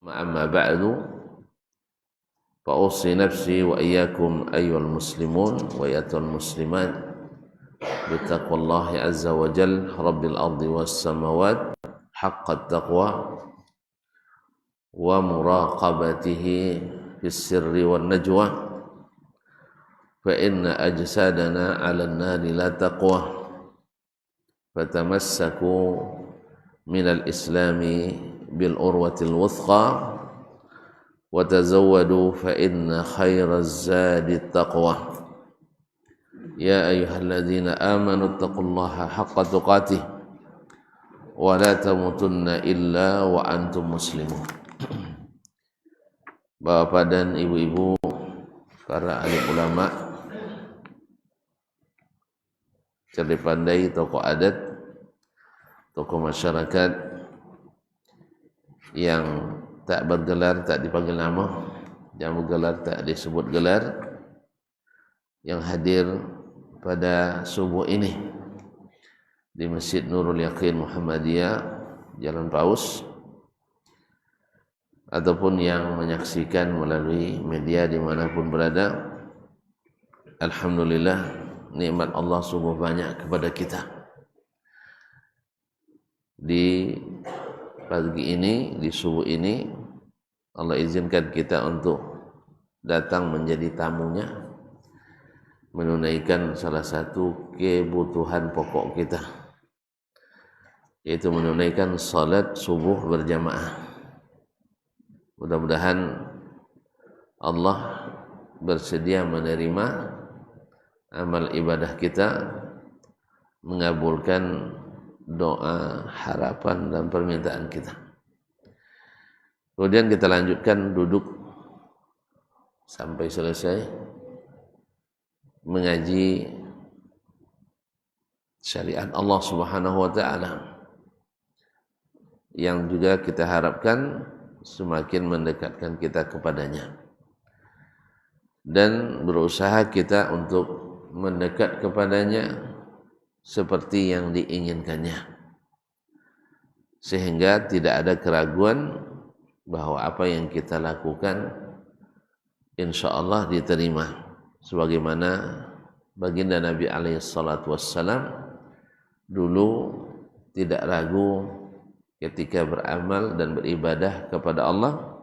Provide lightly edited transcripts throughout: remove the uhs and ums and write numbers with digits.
أما بعد فأوصي نفسي وإياكم أيها المسلمون وأيتها المسلمات بتقوى الله عز وجل رب الأرض والسماوات حق التقوى ومراقبته في السر والنجوى فإن أجسادنا على النار لا تقوى فتمسكوا من الإسلام بالعروة الوثقى وتزودوا فإن خير الزاد التقوى يا أيها الذين آمنوا اتقوا الله حق تقاته ولا تموتن إلا وأنتم مسلمون. Bapak dan ibu-ibu, para alim ulama, cerdik pandai, tokoh adat, tokoh masyarakat yang tak bergelar, tak dipanggil nama, yang bergelar tak disebut gelar, yang hadir pada subuh ini di Masjid Nurul Yaqin Muhammadiyah Jalan Paus, ataupun yang menyaksikan melalui media dimanapun berada. Alhamdulillah, nikmat Allah sungguh banyak kepada kita. Di pagi ini, di subuh ini, Allah izinkan kita untuk datang menjadi tamunya, menunaikan salah satu kebutuhan pokok kita, yaitu menunaikan salat subuh berjamaah. Mudah-mudahan Allah bersedia menerima amal ibadah kita, mengabulkan doa, harapan dan permintaan kita. Kemudian kita lanjutkan duduk sampai selesai mengaji syariat Allah Subhanahu wa taala, yang juga kita harapkan semakin mendekatkan kita kepadanya, dan berusaha kita untuk mendekat kepadanya seperti yang diinginkannya, sehingga tidak ada keraguan bahwa apa yang kita lakukan insya Allah diterima, sebagaimana baginda Nabi SAW dulu tidak ragu ketika beramal dan beribadah kepada Allah,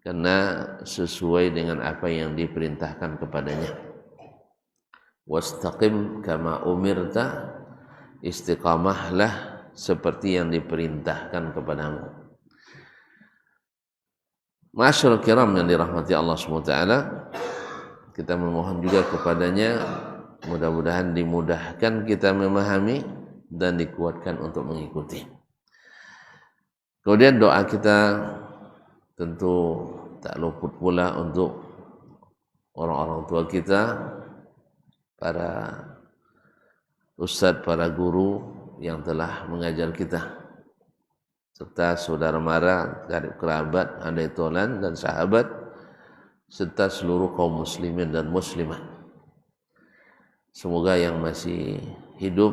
karena sesuai dengan apa yang diperintahkan kepadanya. Wastaqim kama umirta, istiqamahlah seperti yang diperintahkan kepadamu. Ma'asyiral kiram yang dirahmati Allah SWT, kita memohon juga kepadanya mudah-mudahan dimudahkan kita memahami dan dikuatkan untuk mengikuti. Kemudian doa kita tentu tak luput pula untuk orang-orang tua kita, para ustadz, para guru yang telah mengajar kita, serta saudara mara, karib kerabat, andai tolan dan sahabat, serta seluruh kaum muslimin dan muslimat. Semoga yang masih hidup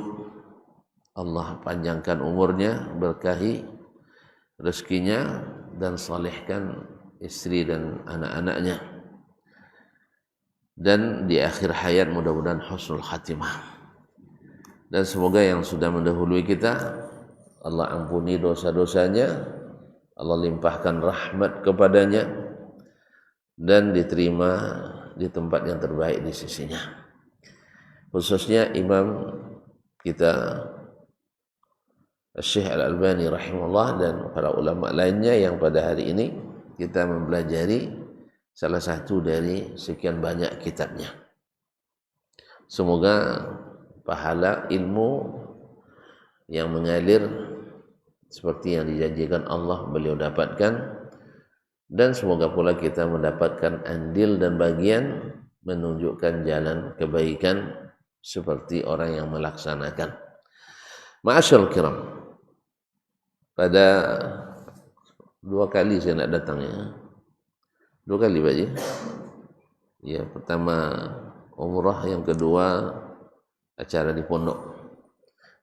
Allah panjangkan umurnya, berkahi rezekinya, dan salehkan istri dan anak-anaknya, dan di akhir hayat mudah-mudahan husnul khatimah. Dan semoga yang sudah mendahului kita Allah ampuni dosa-dosanya, Allah limpahkan rahmat kepadanya, dan diterima di tempat yang terbaik di sisinya. Khususnya imam kita Syekh Al-Albani rahimahullah dan para ulama lainnya yang pada hari ini kita mempelajari salah satu dari sekian banyak kitabnya. Semoga pahala ilmu yang mengalir seperti yang dijanjikan Allah beliau dapatkan, dan semoga pula kita mendapatkan andil dan bagian menunjukkan jalan kebaikan seperti orang yang melaksanakan. Ma'asyiral kiram, pada 2 kali saya nak datang ya. 2 kali Pak Ji. Ya, pertama umrah, yang kedua acara di pondok.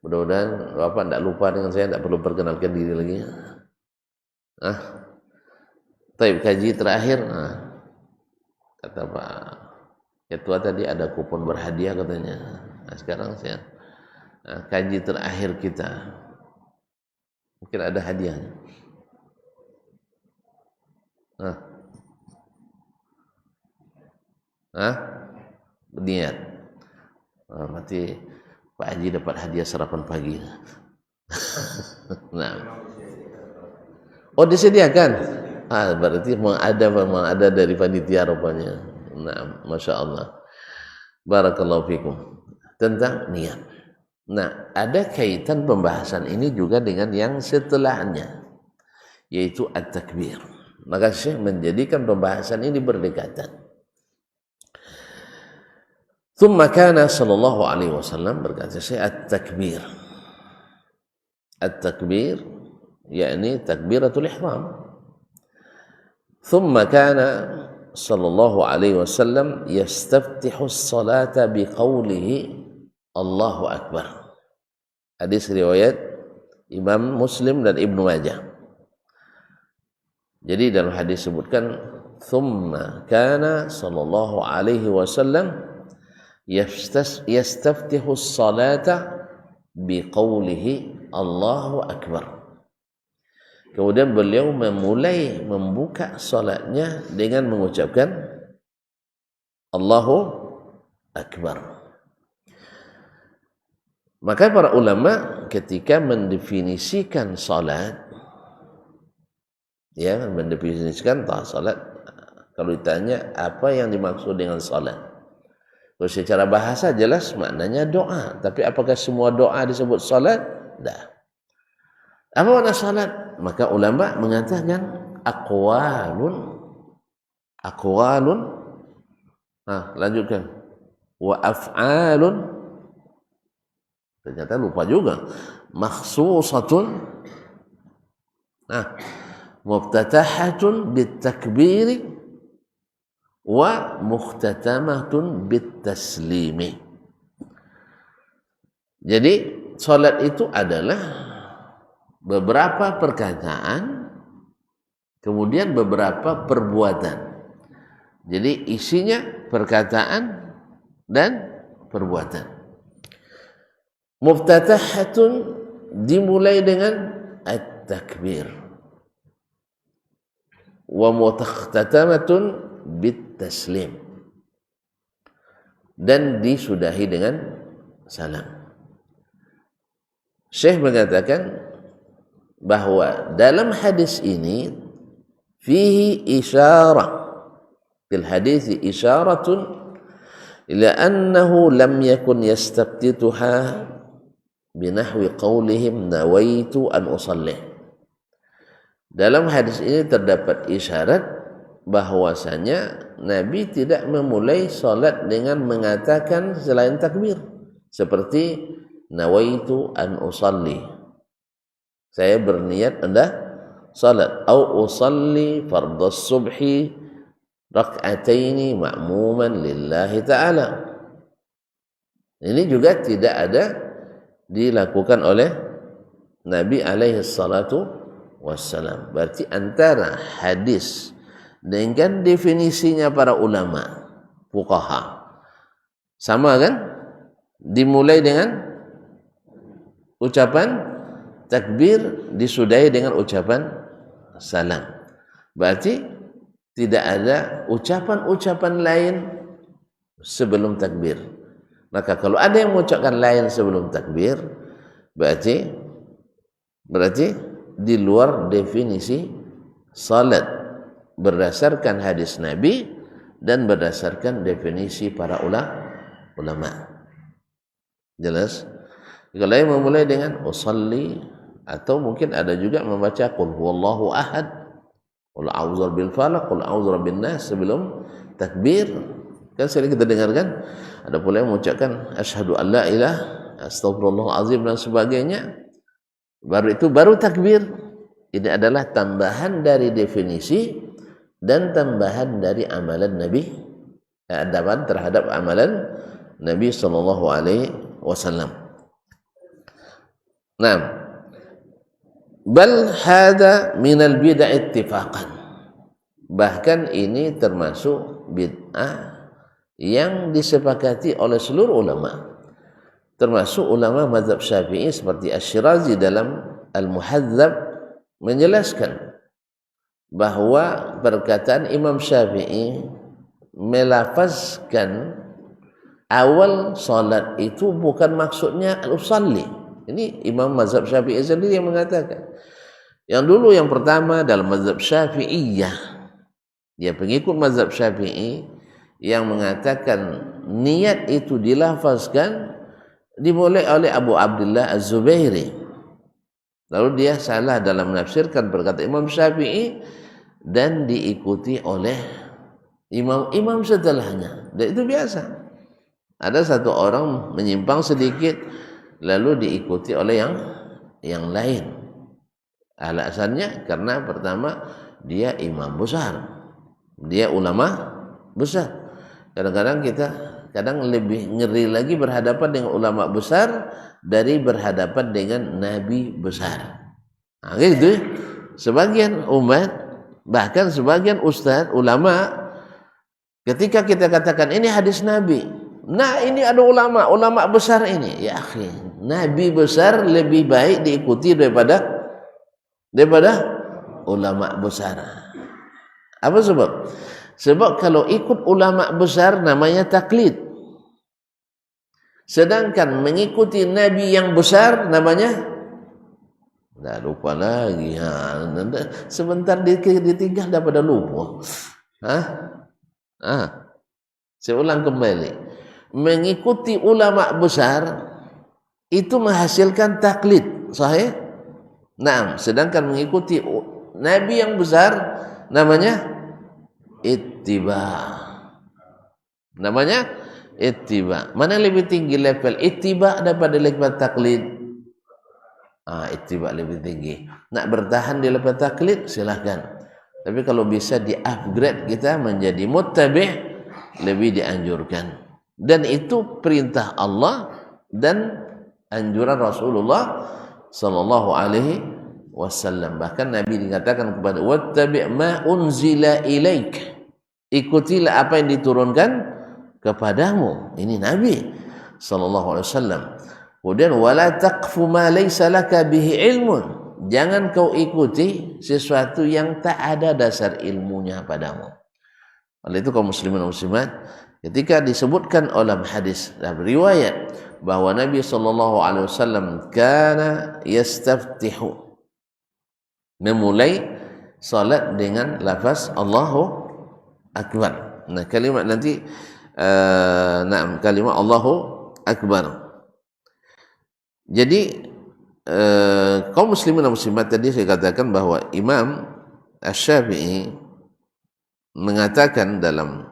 Mudah-mudahan Bapak tidak lupa dengan saya, tidak perlu perkenalkan diri lagi. Taib kaji terakhir, kata Pak Ketua tadi ada kupon berhadiah katanya. Nah, sekarang saya kaji terakhir kita, mungkin ada hadiahnya. Berniat. Berarti Pak Haji dapat hadiah sarapan pagi. Nah. Oh, disediakan. Berarti memang ada dari panitia rupanya. Nah, Masya Allah. Barakallahu fikum. Tentang niat. Nah, ada kaitan pembahasan ini juga dengan yang setelahnya, yaitu at-takbir. Maka Syekh menjadikan pembahasan ini berdekatan. Thumma kana sallallahu alaihi wasallam, berkata Syekh, at-takbir. At-takbir yakni takbiratul ihram. Thumma kana sallallahu alaihi wasallam yastaftihu as-salata biqaulihi Allahu akbar. Hadis riwayat Imam Muslim dan Ibnu Majah. Jadi dalam hadis sebutkan thumma kana sallallahu alaihi wasallam yastaftihu as-salata biqaulihi Allahu akbar. Kemudian beliau membuka salatnya dengan mengucapkan Allahu akbar. Maka para ulama ketika mendefinisikan salat, mendefinisikan salat, kalau ditanya apa yang dimaksud dengan salat, kalau secara bahasa jelas maknanya doa, tapi apakah semua doa disebut salat? Tidak. Apa makna salat? Maka ulama mengatakan aqwalun, lanjutkan, wa af'alun, ternyata lupa juga, makhsusatun, muftatahatun bitakbiri wa mukhtatamatun bitaslimi. Jadi salat itu adalah beberapa perkataan kemudian beberapa perbuatan. Jadi isinya perkataan dan perbuatan. Muftatahatun dimulai dengan at-takbir. Wa mukhtatamatun bit-taslim. Dan disudahi dengan salam. Syekh mengatakan bahwa dalam hadis ini fihi isyarah, fil hadis isyaratun ila annahu lam yakun yastabtituha binahwi qawlihim nawaitu an usalli. Dalam hadis ini terdapat isyarat bahwasanya Nabi tidak memulai salat dengan mengatakan selain takbir, seperti nawaitu an usalli, saya berniat hendak salat, au usalli fardhas subhi rak'ataini ma'muman lillahi ta'ala. Ini juga tidak ada dilakukan oleh Nabi alaihi salatu wassalam. Berarti antara hadis dengan definisinya para ulama fuqaha sama kan? Dimulai dengan ucapan takbir, disudahi dengan ucapan salam. Berarti tidak ada ucapan-ucapan lain sebelum takbir. Maka kalau ada yang mengucapkan lain sebelum takbir, berarti di luar definisi salat berdasarkan hadis Nabi dan berdasarkan definisi para ulama. Jelas? Kalau yang memulai dengan usalli, atau mungkin ada juga membaca qul huwallahu ahad, qul a'udzu birabbil falaq, qul a'udzu birabbin nas sebelum takbir. Kan sering kita dengarkan ada pula yang mengucapkan asyhadu an la ilaha astagfirullahal azim dan sebagainya. Baru takbir. Ini adalah tambahan dari definisi dan tambahan dari amalan Nabi, adaban terhadap amalan Nabi sallallahu alaihi wasallam. Bal hada minal bid'ah ittifaqan. Bahkan ini termasuk bid'ah yang disepakati oleh seluruh ulama, termasuk ulama mazhab Syafi'i seperti Asy-Syirazi dalam Al-Muhadzab menjelaskan bahwa perkataan Imam Syafi'i melafazkan awal salat itu bukan maksudnya al-usalli. Ini Imam mazhab Syafi'i sendiri yang mengatakan. Yang dulu yang pertama dalam mazhab Syafi'iyah, dia pengikut mazhab Syafi'i yang mengatakan niat itu dilafazkan dimulai oleh Abu Abdullah Az-Zubairi. Lalu dia salah dalam menafsirkan perkataan Imam Syafi'i dan diikuti oleh imam-imam setelahnya. Dan itu biasa. Ada satu orang menyimpang sedikit lalu diikuti oleh yang lain. Alasannya karena pertama dia imam besar, dia ulama besar. Kadang-kadang kita lebih ngeri lagi berhadapan dengan ulama besar dari berhadapan dengan nabi besar. Nah, gitu. Sebagian umat, bahkan sebagian ustaz ulama, ketika kita katakan ini hadis nabi, nah ini ada ulama besar ini, ya akhi, nabi besar lebih baik diikuti daripada ulama besar. Apa sebab? Sebab kalau ikut ulama besar namanya taklid. Sedangkan mengikuti nabi yang besar namanya, dah lupa lagi. Sebentar ditinggal dah pada lupa. Saya ulang kembali. Mengikuti ulama besar itu menghasilkan taklid, sahih? Nah, sedangkan mengikuti nabi yang besar namanya ittiba. Namanya ittiba. Mana lebih tinggi level ittiba daripada level taklid? Ittiba lebih tinggi. Nak bertahan di level taklid silahkan. Tapi kalau bisa di-upgrade kita menjadi muttabi' lebih dianjurkan. Dan itu perintah Allah dan anjuran Rasulullah sallallahu alaihi wasallam. Bahkan Nabi dikatakan kepada wattabi' ma unzila ilaik. Ikutilah apa yang diturunkan kepadamu. Ini Nabi sallallahu alaihi wasallam. Kemudian wala taqfu ma laysa laka bihi ilmun. Jangan kau ikuti sesuatu yang tak ada dasar ilmunya padamu. Oleh itu kaum muslimin dan muslimat, ketika disebutkan dalam hadis dalam riwayat bahwa Nabi sallallahu alaihi wasallam kana yastaftihu, memulai salat dengan lafaz Allahu Akbar. Nah, kalimat nanti kalimat Allahu Akbar. Jadi kaum muslimin dan muslimat, tadi saya katakan bahwa Imam Asy-Syafi'i mengatakan dalam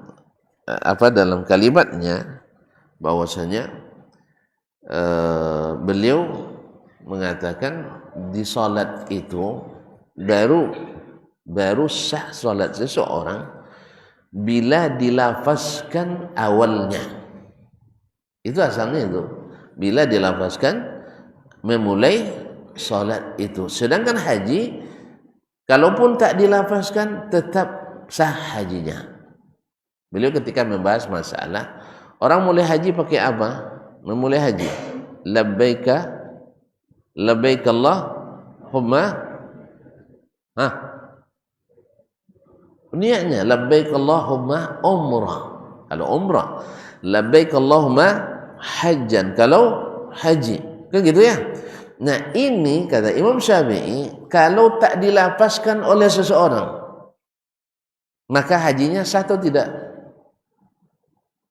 dalam kalimatnya bahwasanya beliau mengatakan di salat itu baru sah salat seseorang bila dilafazkan awalnya. Itu asalnya itu. Bila dilafazkan memulai salat itu. Sedangkan haji kalaupun tak dilafazkan tetap sah hajinya. Beliau ketika membahas masalah orang mulai haji pakai apa? Memulai haji labbaika Allahumma niatnya labbaik Allahumma umrah. Kalau umrah labbaik Allahumma hajjan, kalau haji kan gitu ya. Nah, ini kata Imam Syafi'i, kalau tak dilafazkan oleh seseorang maka hajinya sah atau tidak?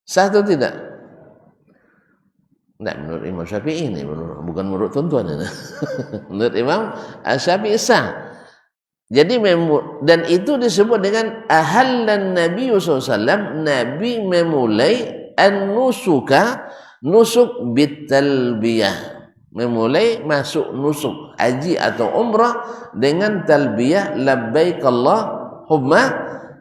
Sah atau tidak? Tidak, menurut Imam Syafi'i ini, bukan menurut tuan-tuan ini. Menurut Imam Syafi'i sah. Jadi dan itu disebut dengan ahallan Nabi SAW. Nabi memulai an-nusuka, nusuk bitalbiyah. Memulai masuk nusuk haji atau umrah dengan talbiyah labbaik Allahumma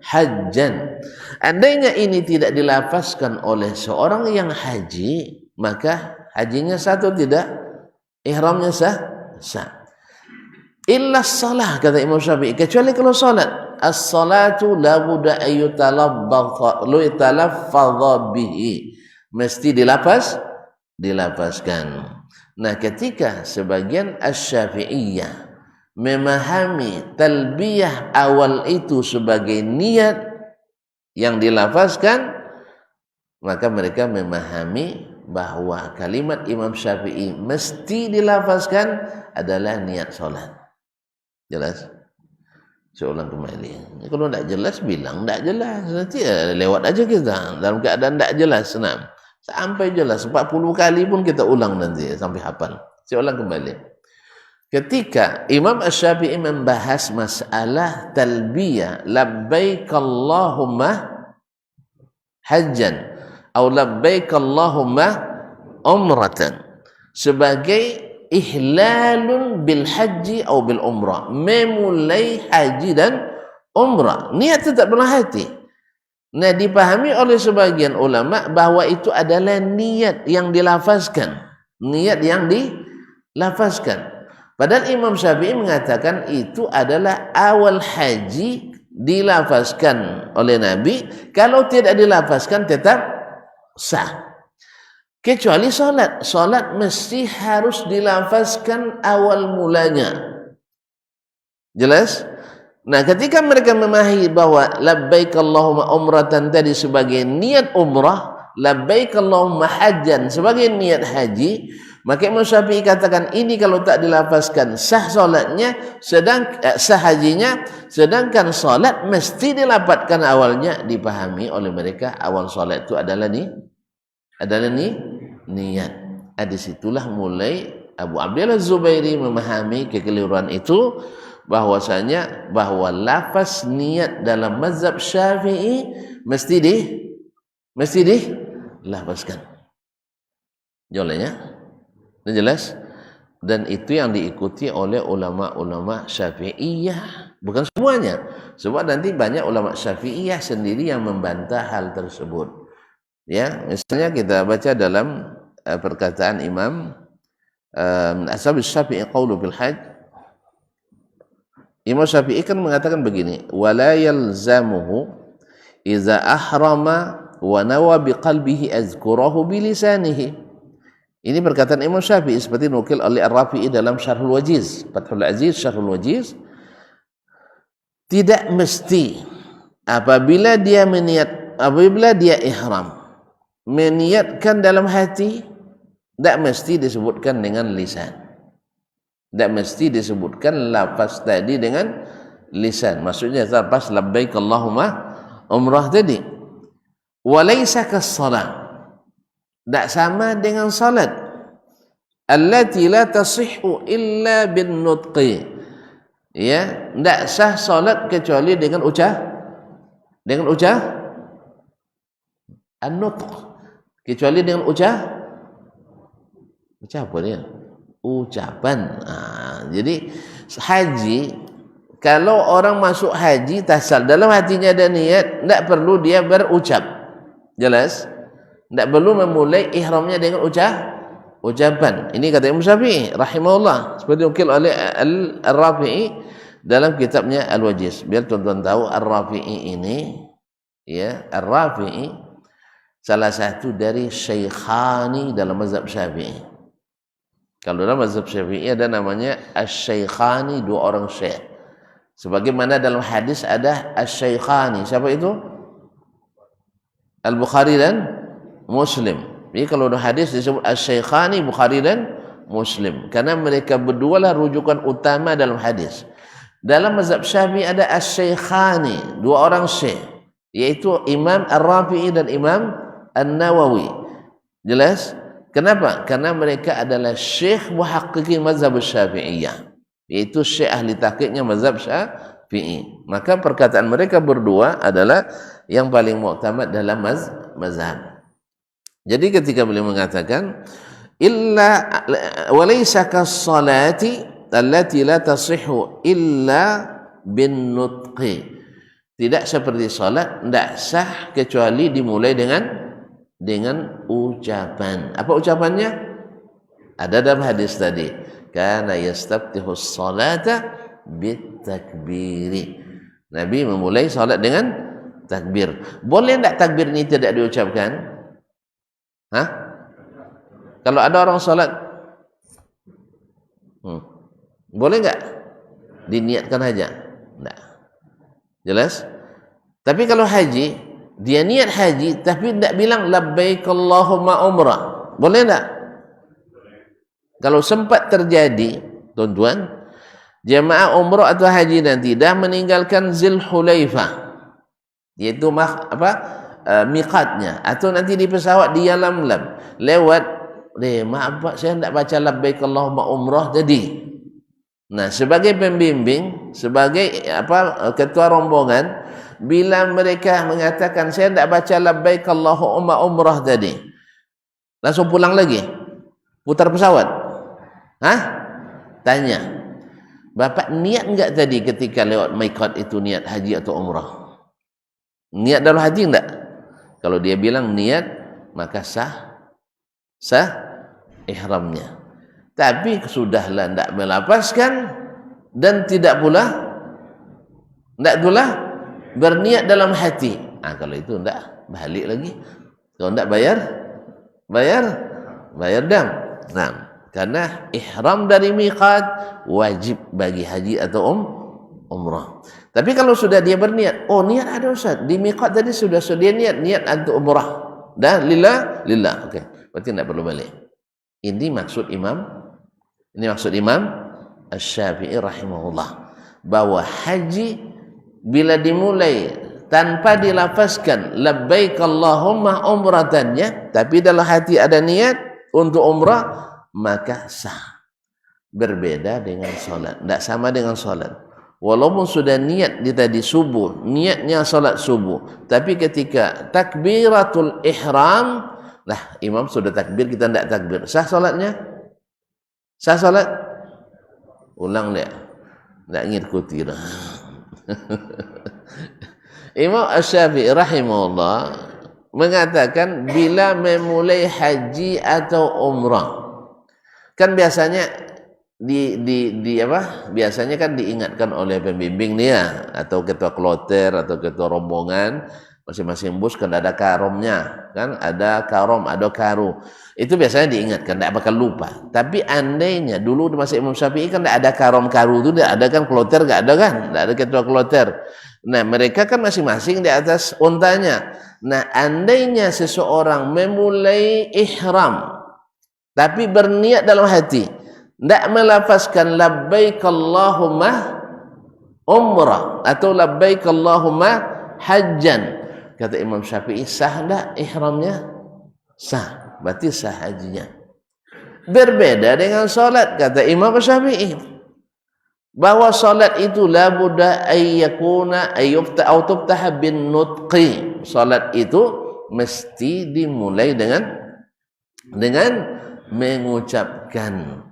hajjan. Andainya ini tidak dilafazkan oleh seorang yang haji, maka hajinya sah atau tidak? Ihramnya sah? Sah. Illa salah, kata Imam Syafi'i, kecuali kalau salat. as-salatu la budda ayutalaffadha bihi, mesti dilafazkan. Nah, ketika sebagian asy-Syafi'iyah memahami talbiyah awal itu sebagai niat yang dilafazkan, maka mereka memahami bahwa kalimat Imam Syafi'i mesti dilafazkan adalah niat solat. Jelas? Saya ulang kembali. Kalau tidak jelas, bilang tidak jelas. Nanti lewat aja kita dalam keadaan tidak jelas. Senang. Sampai jelas 40 kali pun kita ulang nanti sampai hafal. Saya ulang kembali. Ketika Imam Asy-Syafi'i membahas masalah talbiyah labbaik Allahumma hajjan atau labbaik Allahumma umratan sebagai ihlalun bil haji atau bil umrah, memulai haji dan umrah, niat tetap dalam hati. Nah, dipahami oleh sebagian ulama bahwa itu adalah niat yang dilafazkan, niat yang dilafazkan. Padahal Imam Syafi'i mengatakan itu adalah awal haji dilafazkan oleh Nabi, kalau tidak dilafazkan tetap sah. Kecuali solat. Solat mesti harus dilafazkan awal mulanya. Jelas? Nah, ketika mereka memahami bahwa labbaik Allahumma umratan tadi sebagai niat umrah, labbaik Allahumma hajjan sebagai niat haji, maka Imam Syafi'i katakan ini kalau tak dilafazkan sah solatnya, sah hajinya, sedangkan solat mesti dilapatkan awalnya. Dipahami oleh mereka awal solat itu adalah niat. Disitulah mulai Abu Abdillah Zubairi memahami kekeliruan itu, bahwasanya bahwa lafaz niat dalam mazhab Syafi'i mesti dilafazkan. Jolanya, jelas? Dan itu yang diikuti oleh ulama-ulama Syafi'iyah, bukan semuanya. Sebab nanti banyak ulama Syafi'iyah sendiri yang membantah hal tersebut. Ya, misalnya kita baca dalam perkataan Imam Ashab Syafi'i qaulu bil hajj. Imam Syafi'i kan mengatakan begini, wala yalzamuhu idza ahrama wa nawa biqalbihi azkurahu bilisanihi. Ini perkataan Imam Syafi'i seperti nukil oleh Ar-Rafi'i dalam Syarhul Wajiz, Fathul Aziz Syarhul Wajiz. Tidak mesti apabila dia ihram meniatkan dalam hati, tidak mesti disebutkan dengan lisan. Tidak mesti disebutkan lafaz tadi dengan lisan. Maksudnya lafaz labbaik Allahumma umrah tadi. Walaysa kas-salat. Tak sama dengan salat. Allati la tasihhu illa bin nutqi. Ya, tak sah salat kecuali dengan an-nutq. Kecuali dengan ucapan dia. Ucapan. Jadi haji, kalau orang masuk haji tasal dalam hatinya ada niat, tidak perlu dia berucap. Jelas? Tidak perlu memulai ihramnya dengan ucapan. Ini kata Imam Syafi'i rahimahullah, seperti ukil oleh Ar-Rafi'i dalam kitabnya Al-Wajiz. Biar tuan-tuan tahu, Ar-Rafi'i ini, ya, Ar-Rafi'i salah satu dari syaikhani dalam mazhab Syafi'i. Kalau dalam mazhab Syafi'i ada namanya asy-syaikhani, dua orang syekh. Sebagaimana dalam hadis ada asy-syaikhani. Siapa itu? Al-Bukhari dan Muslim. Jadi kalau dalam hadis disebut asy-syaikhani, Bukhari dan Muslim, karena mereka berdua lah rujukan utama dalam hadis. Dalam mazhab Syafi'i ada asy-syaikhani, dua orang syekh, yaitu Imam Ar-Rafi'i dan Imam An-Nawawi. Jelas? Kenapa? Karena mereka adalah syekh muhaqqiqin mazhab Syafi'iyah, yaitu syekh ahli tahqiqnya mazhab Syafi'i. Maka perkataan mereka berdua adalah yang paling mu'tamad dalam mazhab. Jadi ketika beliau mengatakan illa walaysa kas-salati allati la tasihhu illa bin nutqi. Tidak seperti salat, tidak sah kecuali dimulai dengan ucapan. Apa ucapannya? Ada dalam hadis tadi, kana yastaftihu as-salata bitakbiri. Nabi memulai solat dengan takbir. Boleh tak takbir ini tidak diucapkan? Hah? Kalau ada orang solat, boleh enggak diniatkan saja? Enggak. Jelas? Tapi kalau haji, dia niat haji tapi tidak bilang labbaik Allahumma umrah. Boleh enggak? Kalau sempat terjadi, tuan-tuan, jemaah umrah atau haji nanti dah meninggalkan Zulhulaifah, yaitu miqatnya, atau nanti di pesawat di Yalamlam lewat, maaf Pak, saya tidak baca labbaik Allahumma umrah jadi. Nah, sebagai pembimbing, sebagai ketua rombongan, bila mereka mengatakan saya tidak baca labbaik Allahumma umrah tadi, langsung pulang lagi, putar pesawat. Tanya, Bapak niat enggak tadi ketika lewat miqat itu niat haji atau umrah? Niat dalam hati enggak? Kalau dia bilang niat, maka sah ihramnya. Tapi sudahlah tidak melapaskan dan tidak pula berniat dalam hati. Kalau itu tidak, balik lagi. Kalau tidak bayar dam. Nah, karena ihram dari miqat wajib bagi haji atau umrah. Tapi kalau sudah dia berniat, niat ada Ustaz, di miqat tadi sudah dia niat untuk umrah. Dah lillah. Okey, berarti tidak perlu balik. Ini maksud Imam Asy-Syafi'i rahimahullah, bahwa haji bila dimulai tanpa dilafazkan labbaik Allahumma umratannya, tapi dalam hati ada niat untuk umrah, maka sah. Berbeda dengan solat, tidak sama dengan solat. Walaupun sudah niat di tadi subuh, niatnya solat subuh, tapi ketika takbiratul ihram, imam sudah takbir, kita tidak takbir, sah solatnya? Sah solat? Ulang dia, tidak ngikuti dah. Imam Asy-Syafi'i rahimahullah mengatakan bila memulai haji atau umrah, kan biasanya biasanya kan diingatkan oleh pembimbing dia atau ketua kloter atau ketua rombongan, masing-masing bus kan ada karomnya, kan ada karom, ada karu. Itu biasanya diingatkan, tidak bakal lupa. Tapi andainya dulu di masa Imam Syafi'i kan tidak ada karom karu itu, tidak ada kan, kloter tidak ada kan, tidak ada ketua kloter. Nah, mereka kan masing-masing di atas untanya. Nah, andainya seseorang memulai ihram tapi berniat dalam hati, tidak melafazkan labbaik Allahumma umrah atau labbaik Allahumma hajjan, kata Imam Syafi'i, sah tak ihramnya? Sah, berarti sah hajinya. Berbeda dengan solat, kata Imam Syafi'i, bahwa solat itu la budda ayyakuna ayyubta'au tubtaha bin nutqi. Solat itu mesti dimulai dengan mengucapkan.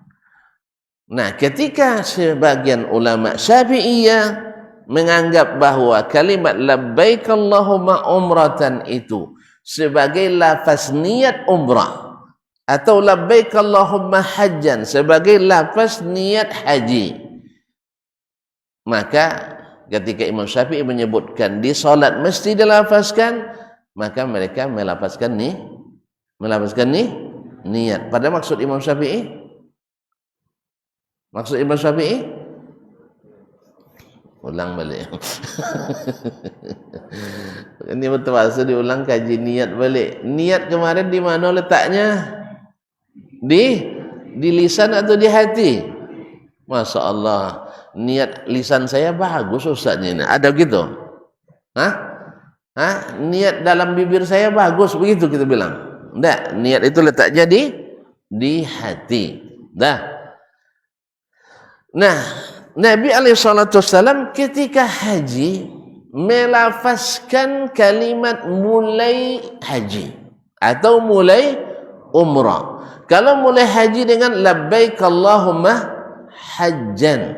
Nah, ketika sebagian ulama Syafi'iyah menganggap bahwa kalimat labbaik Allahumma umratan itu sebagai lafaz niat umrah, atau labbaik Allahumma hajjan sebagai lafaz niat haji, maka ketika Imam Syafi'i menyebutkan di solat mesti dilafazkan, maka mereka melafazkan niat. Pada maksud Imam Syafi'i, ulang balik. Ini betul diulang, kaji niat balik. Niat kemarin di mana letaknya? Di lisan atau di hati? Masya Allah, niat lisan saya bagus Ustaznya ini. Ada gitu? Niat dalam bibir saya bagus, begitu kita bilang? Enggak, niat itu letaknya di hati. Nah, Nabi SAW ketika haji melafazkan kalimat mulai haji atau mulai umrah. Kalau mulai haji dengan labbaik Allahumma hajjan,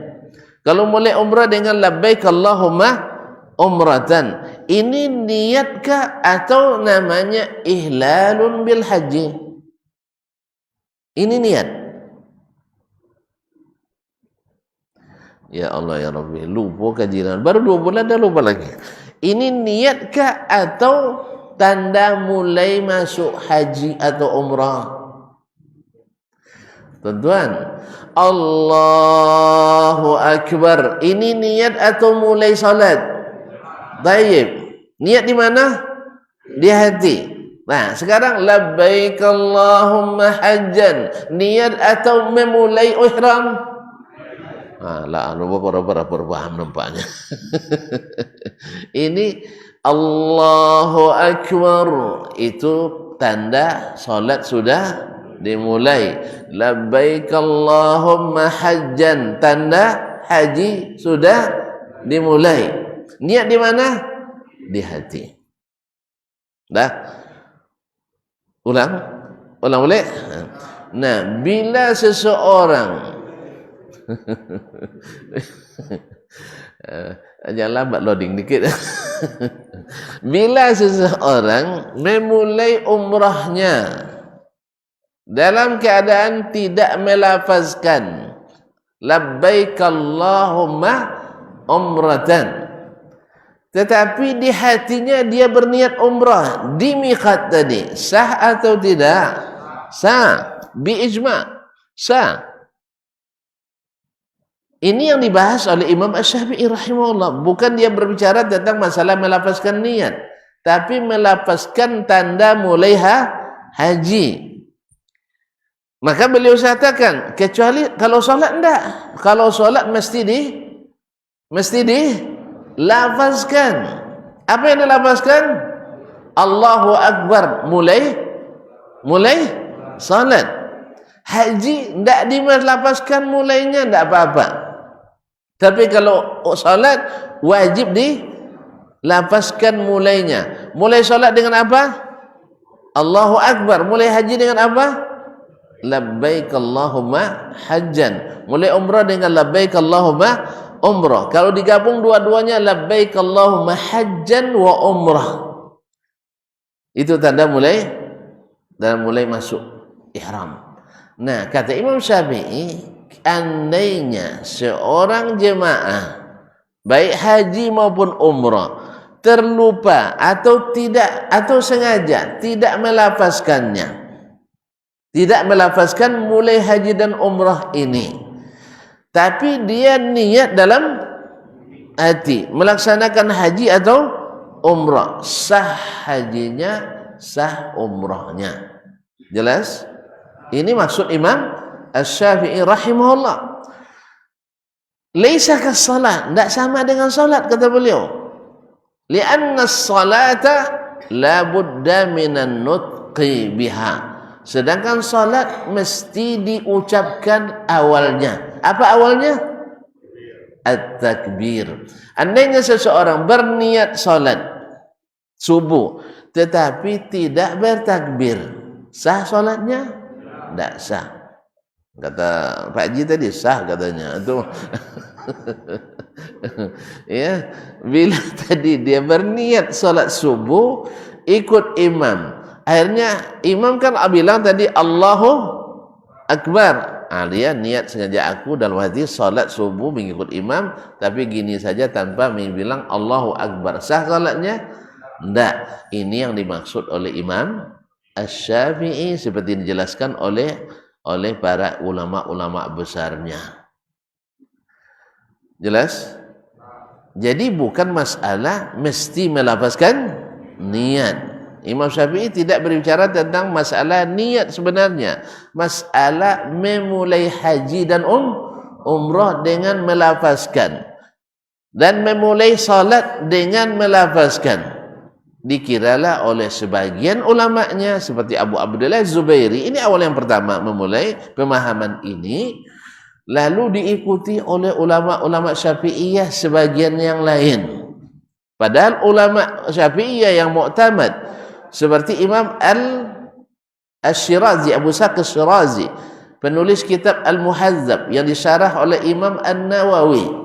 kalau mulai umrah dengan labbaik Allahumma umratan, ini niatkah atau namanya ihlalun bil haji? Ini niat. Ya Allah ya Rabbi, lupa kajian. Baru 2 bulan dah lupa lagi. Ini niatkah atau tanda mulai masuk haji atau umrah? Tuan-tuan, Allahu Akbar. Ini niat atau mulai salat? Baik. Niat di mana? Di hati. Nah, sekarang labbaik Allahumma hajjan. Niat atau memulai ihram? Lah, lupa paham nampaknya. Ini Allahu Akbar, itu tanda solat sudah dimulai. Labbaik Allahumma hajjan, tanda haji sudah dimulai. Niat di mana? Di hati. Dah? Ulang boleh? Nah, bila seseorang jangan lambat loading dikit. Bila seseorang memulai umrahnya dalam keadaan tidak melafazkan labbaik Allahumma umratan, tetapi di hatinya dia berniat umrah di miqat tadi, sah atau tidak? Sah, bi ijma', sah. Ini yang dibahas oleh Imam Asy-Syafi'i rahimahullah. Bukan dia berbicara tentang masalah melafazkan niat, tapi melafazkan tanda mulai haji. Maka beliau katakan, kecuali kalau solat enggak. Kalau solat mesti dilafazkan. Apa yang dilafazkan? Allahu Akbar, mulai solat. Haji enggak dilafazkan mulainya, enggak apa-apa. Tapi kalau solat wajib dilafazkan mulainya. Mulai solat dengan apa? Allahu Akbar. Mulai haji dengan apa? Labbaik Allahumma hajjan. Mulai umrah dengan labbaik Allahumma umrah. Kalau digabung dua-duanya labbaik Allahumma hajjan wa umrah, itu tanda mulai masuk ihram. Nah, kata Imam Syafi'i, andainya seorang jemaah baik haji maupun umrah terlupa atau sengaja tidak melafazkan mulai haji dan umrah ini, tapi dia niat dalam hati melaksanakan haji atau umrah, sah hajinya, sah umrahnya. Jelas? Ini maksud Imam Asy-Syafi'i rahimahullah. Laisa kas-salat, tidak sama dengan salat, kata beliau. Lianna as-salata la budda minan nutqi biha. Sedangkan salat mesti diucapkan awalnya. Apa awalnya? At-takbir. Andainya seseorang berniat salat subuh tetapi tidak bertakbir, sah salatnya? Tidak sah. Kata Pak Haji tadi sah katanya. Itu ya, bila tadi dia berniat salat subuh ikut imam, akhirnya imam kan bilang tadi Allahu Akbar. Dia niat sengaja aku dalam hati salat subuh mengikut imam, tapi gini saja tanpa bilang Allahu Akbar. Sah salatnya? Tidak. Ini yang dimaksud oleh Imam Asy-Syafi'i seperti dijelaskan oleh para ulama-ulama besarnya. Jelas? Jadi bukan masalah mesti melafazkan niat. Imam Syafi'i tidak berbicara tentang masalah niat sebenarnya. Masalah memulai haji dan umrah dengan melafazkan, dan memulai salat dengan melafazkan. Dikiralah oleh sebagian ulamanya seperti Abu Abdullah Zubairi, ini awal yang pertama memulai pemahaman ini, lalu diikuti oleh ulama-ulama Syafi'iyah sebagian yang lain. Padahal ulama Syafi'iyah yang mu'tamad seperti Imam Al-Shirazi, Abu Saq Al-Shirazi, penulis kitab Al-Muhazzab yang disyarah oleh Imam An-Nawawi,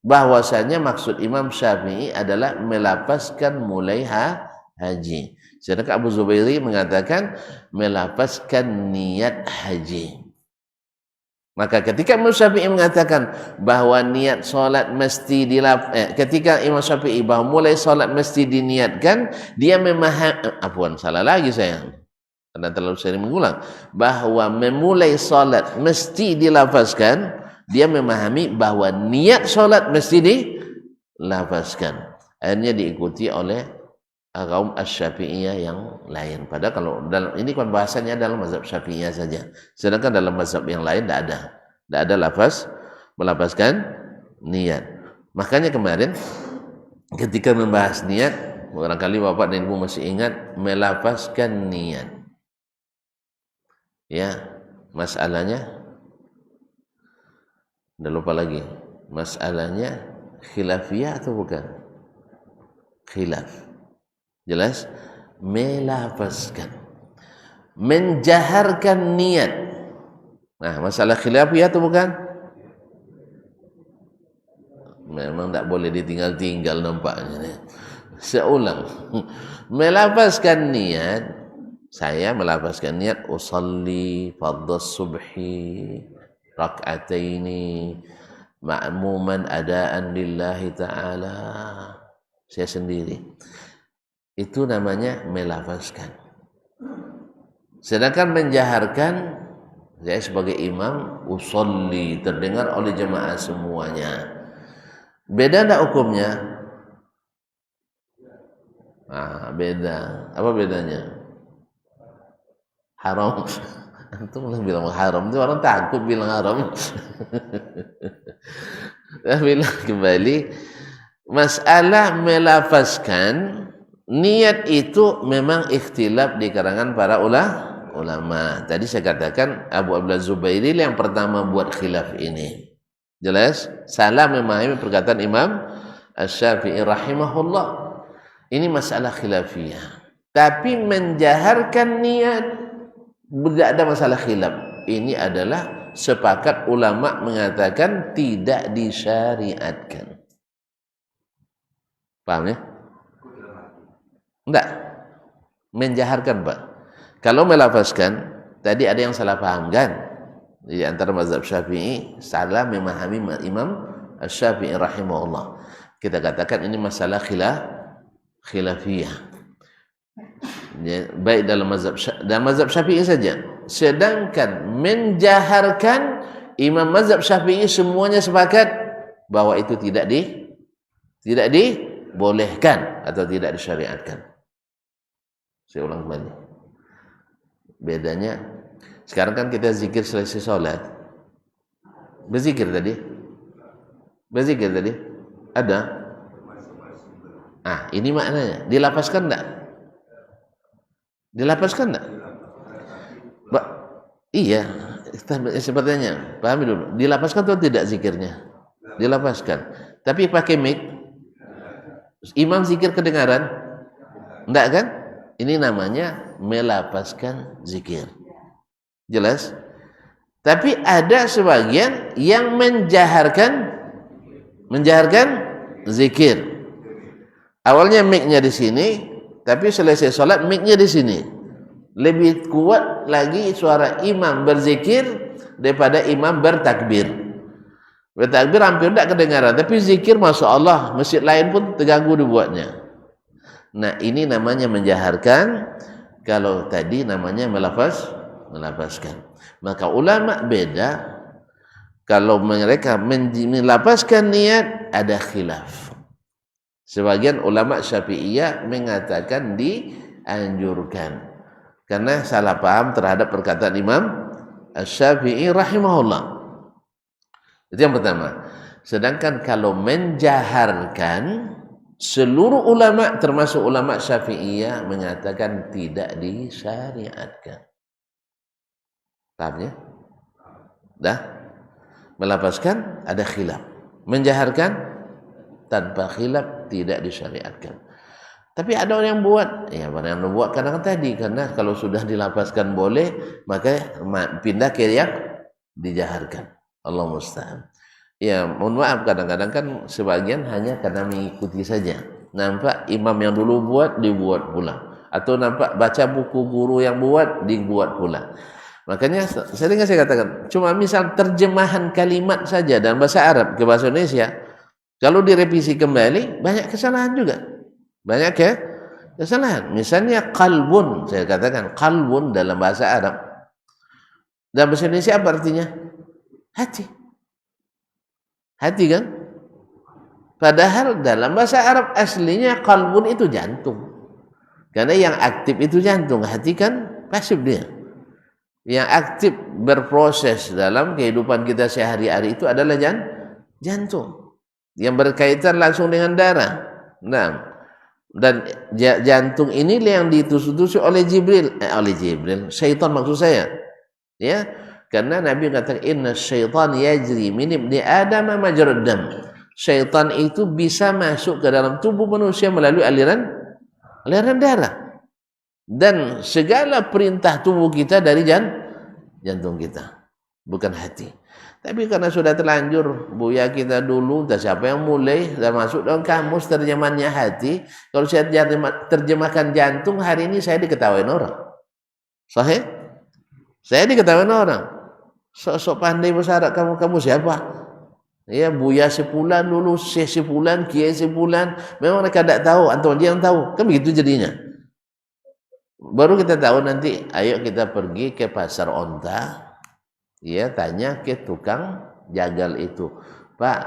bahwasanya maksud Imam Syafi'i adalah melafazkan mulai haji. Sedangkan Abu Zubairi mengatakan melafazkan niat haji. Maka ketika Imam Syafi'i mengatakan bahwa niat solat mesti ketika Imam Syafi'i bahwa mulai solat mesti diniatkan, dia memahami, salah lagi saya, karena terlalu sering mengulang, bahwa memulai solat mesti dilafazkan, dia memahami bahwa niat solat mesti dilafazkan. Akhirnya diikuti oleh kaum Asy-Syafi'iyah yang lain. Padahal kalau dalam ini kan bahasanya dalam mazhab Syafi'iyah saja. Sedangkan dalam mazhab yang lain tidak ada melafazkan niat. Makanya kemarin ketika membahas niat, barangkali Bapak dan Ibu masih ingat melafazkan niat. Ya, masalahnya udah lupa lagi. Masalahnya khilafiyah atau bukan? Khilaf. Jelas? Melafazkan, menjaharkan niat. Nah, masalah khilafiyah itu bukan? Memang tak boleh ditinggal-tinggal nampaknya. Seulang. Melafazkan niat, saya melafazkan niat usalli fardhu subhi rak'ataini ma'muman adaan lillahi ta'ala. Saya sendiri. Itu namanya melafazkan. Sedangkan menjaharkan, saya sebagai imam usolli, terdengar oleh jemaah semuanya. Beda enggak hukumnya? Beda. Apa bedanya? Haram. Antum bilang haram, itu orang takut bilang haram. Bilang kembali, masalah melafazkan niat itu memang ikhtilaf di kalangan para ulama. Tadi saya katakan Abu Abdullah Zubairi yang pertama buat khilaf ini. Jelas? Salah memahami perkataan Imam Asy-Syafi'i rahimahullah. Ini masalah khilafiyah. Tapi menjaharkan niat tidak ada masalah khilaf. Ini adalah sepakat ulama mengatakan tidak disyariatkan. Paham ya? Enggak. Menjaharkan, Pak. Kalau melafazkan, tadi ada yang salah paham kan? Di antara mazhab Syafi'i salah memahami Imam Asy-Syafi'i rahimahullah. Kita katakan ini masalah khilafiyah. Ya, baik dalam mazhab Syafi'i saja. Sedangkan menjaharkan, Imam mazhab Syafi'i semuanya sepakat bahwa itu tidak dibolehkan atau tidak disyariatkan. Saya ulang kembali. Bedanya, sekarang kan kita zikir selesai sholat. Berzikir tadi? Ada? Ini maknanya. Dilapaskan enggak? Iya, sepertinya. Pahami dulu. Dilapaskan atau tidak zikirnya? Dilapaskan. Tapi pakai mic. Imam zikir kedengaran? Enggak kan? Ini namanya melapaskan zikir. Jelas? Tapi ada sebagian yang menjaharkan zikir. Awalnya mic-nya di sini, tapi selesai sholat mic-nya di sini. Lebih kuat lagi suara imam berzikir daripada imam bertakbir. Bertakbir hampir tidak kedengaran, tapi zikir Masya Allah, masjid lain pun terganggu dibuatnya. Nah, ini namanya menjaharkan. Kalau tadi namanya melafazkan. Maka ulama beda. Kalau mereka melafazkan niat, ada khilaf. Sebagian ulama Syafi'iyah mengatakan dianjurkan. Karena salah paham terhadap perkataan Imam Asy-Syafi'i rahimahullah. Itu yang pertama. Sedangkan kalau menjaharkan, seluruh ulama termasuk ulama Syafi'iyah mengatakan tidak disyariatkan. Paham ya? Dah? Melafazkan ada khilaf. Menjaharkan tanpa khilaf tidak disyariatkan. Tapi ada orang yang buat, ya mana yang buat kadang tadi, karena kalau sudah dilafazkan boleh, maka pindah ke yang dijaharkan. Allah musta'an. Ya, mohon maaf kadang-kadang kan sebagian hanya karena mengikuti saja. Nampak imam yang dulu buat, dibuat pula. Atau nampak baca buku guru yang buat, dibuat pula. Makanya sering saya katakan, cuma misal terjemahan kalimat saja dalam bahasa Arab ke bahasa Indonesia, kalau direvisi kembali banyak kesalahan juga. Banyak ya kesalahan. Misalnya qalbun, saya katakan qalbun dalam bahasa Arab. Dalam bahasa Indonesia apa artinya? Hati. Hati kan? Padahal dalam bahasa Arab aslinya qalbun itu jantung. Karena yang aktif itu jantung, hati kan pasif dia. Yang aktif berproses dalam kehidupan kita sehari-hari itu adalah jantung yang berkaitan langsung dengan darah. Nah, dan jantung ini yang ditusuk-tusuk oleh Jibril, syaitan maksud saya. Ya, karena Nabi katakan inna syaitan yajri min ibni Adam majrad dam. Syaitan itu bisa masuk ke dalam tubuh manusia melalui aliran darah. Dan segala perintah tubuh kita dari jantung kita, bukan hati. Tapi karena sudah terlanjur buya kita dulu, entah siapa yang mulai dan masuk dalam kamus terjemahannya hati. Kalau saya terjemahkan jantung, hari ini saya diketawain orang. Sahih? Saya diketawain orang. Sok pandai bahasa Arab kamu siapa? Ya, buya sepulan dulu, syekh sepulan, kiai sepulan. Memang mereka tidak tahu, atau dia yang tahu. Kan begitu jadinya. Baru kita tahu nanti, ayo kita pergi ke pasar onta, ya, tanya ke tukang jagal itu, Pak,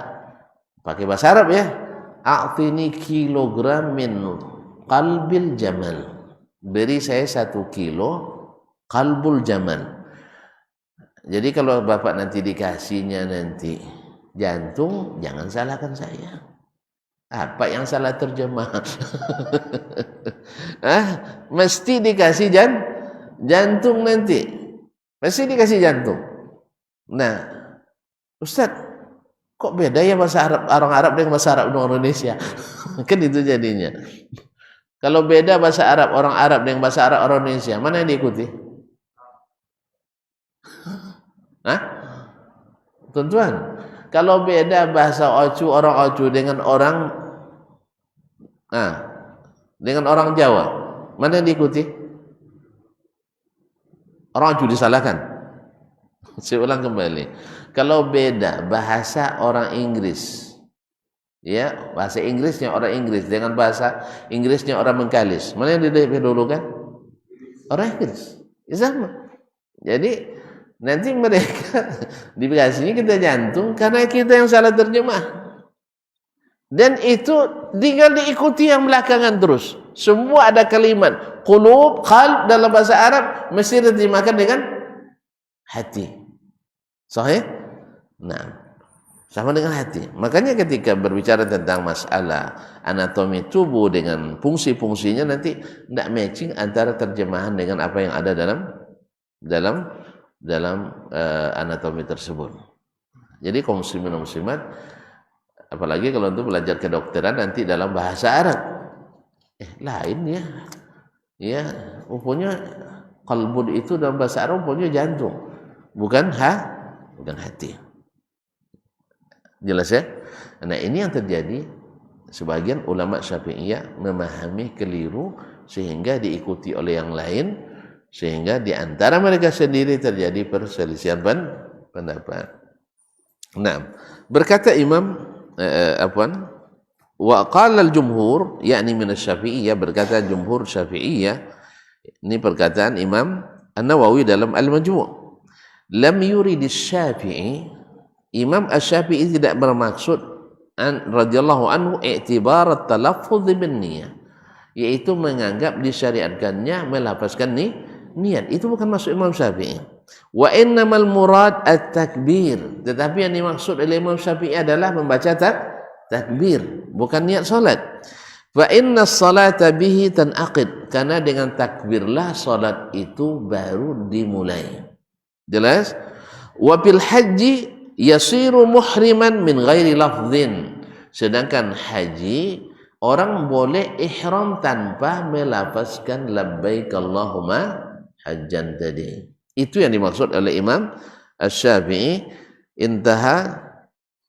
pakai bahasa Arab ya, a'tini kilogram min qalbil jamal, beri saya 1 kilo qalbul jamal. Jadi kalau bapak nanti dikasihnya nanti jantung, jangan salahkan saya. Apa yang salah terjemah? Mesti dikasih jantung nanti. Mesti dikasih jantung. Nah, Ustaz, kok beda ya bahasa Arab orang Arab dengan bahasa Arab orang Indonesia? Kan itu jadinya. Kalau beda bahasa Arab orang Arab dengan bahasa Arab orang Indonesia, mana yang diikuti? Tuan-tuan, kalau beda bahasa Ocu orang Ocu dengan orang Jawa, mana yang diikuti? Orang Ocu disalahkan. Saya ulang kembali. Kalau beda bahasa orang Inggris, ya, bahasa Inggrisnya orang Inggris dengan bahasa Inggrisnya orang Bengkalis, mana yang didahulukan? Orang Inggris. Ya sama. Jadi nanti mereka dikasihnya kita jantung karena kita yang salah terjemah. Dan itu tinggal diikuti yang belakangan terus. Semua ada kalimat qulub, qalb dalam bahasa Arab mesti diterjemahkan dengan hati. Sahih? Nah, sama dengan hati. Makanya ketika berbicara tentang masalah anatomi tubuh dengan fungsi-fungsinya nanti tidak matching antara terjemahan dengan apa yang ada dalam anatomi tersebut. Jadi kaum muslimin dan muslimat, apalagi kalau untuk belajar kedokteran nanti dalam bahasa Arab, lain ya. Ya, rupanya qalbun itu dalam bahasa Arab rupanya jantung, bukan hati. Jelas ya? Nah, ini yang terjadi. Sebagian ulama Syafi'iyah memahami keliru sehingga diikuti oleh yang lain, sehingga di antara mereka sendiri terjadi perselisihan pendapat. Nah, berkata Imam wa qala al-jumhur, yakni min asy-Syafi'iyah, berkata jumhur Syafi'iyah, ini perkataan Imam An-Nawawi dalam Al-Majmu', lam yurid asy-Syafi'i, Imam Asy-Syafi'i tidak bermaksud radhiyallahu anhu i'tibar at-talaffuz bin niyyah, yaitu menganggap disyariatkannya melafazkan niat. Itu bukan maksud Imam Syafi'i. Wa innamal murad at-takbir, tetapi yang dimaksud oleh Imam Syafi'i adalah membaca takbir, bukan niat salat. Fa inna as-salata bihi tanaqid, karena dengan takbirlah salat itu baru dimulai. Jelas? Wa bil haji yasiru muhriman min ghairi lafdhin, sedangkan haji orang boleh ihram tanpa melafazkan labbaik Allahumma hajjan tadi. Itu yang dimaksud oleh Imam Asy-Syafi'i. Intaha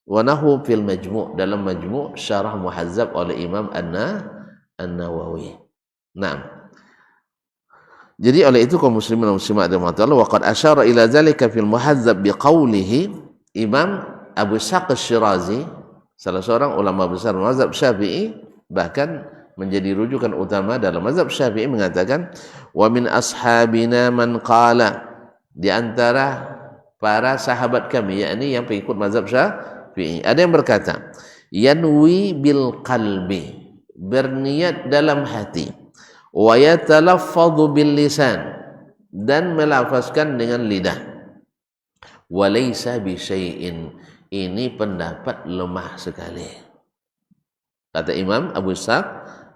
wa nahu fil majmu', dalam majmu' syarah muhazzab oleh Imam An-Nawawi. Naam. Jadi oleh itu kaum muslimin dan muslimat radhiyallahu wa qad asyara ila zalika fil muhadzab biqaulihi Imam Abu Ishaq Asy-Syirazi, salah seorang ulama besar mazhab Syafi'i, bahkan menjadi rujukan utama dalam mazhab Syafi'i, mengatakan wa min ashabina man qala, di antara para sahabat kami, yakni yang pengikut mazhab Syafi'i, ada yang berkata yanwi bil qalbi, berniat dalam hati, wa yatalaffadhu bil lisan, dan melafazkan dengan lidah, wa laysa bi syai'in, ini pendapat lemah sekali, kata Imam Abu Ishaq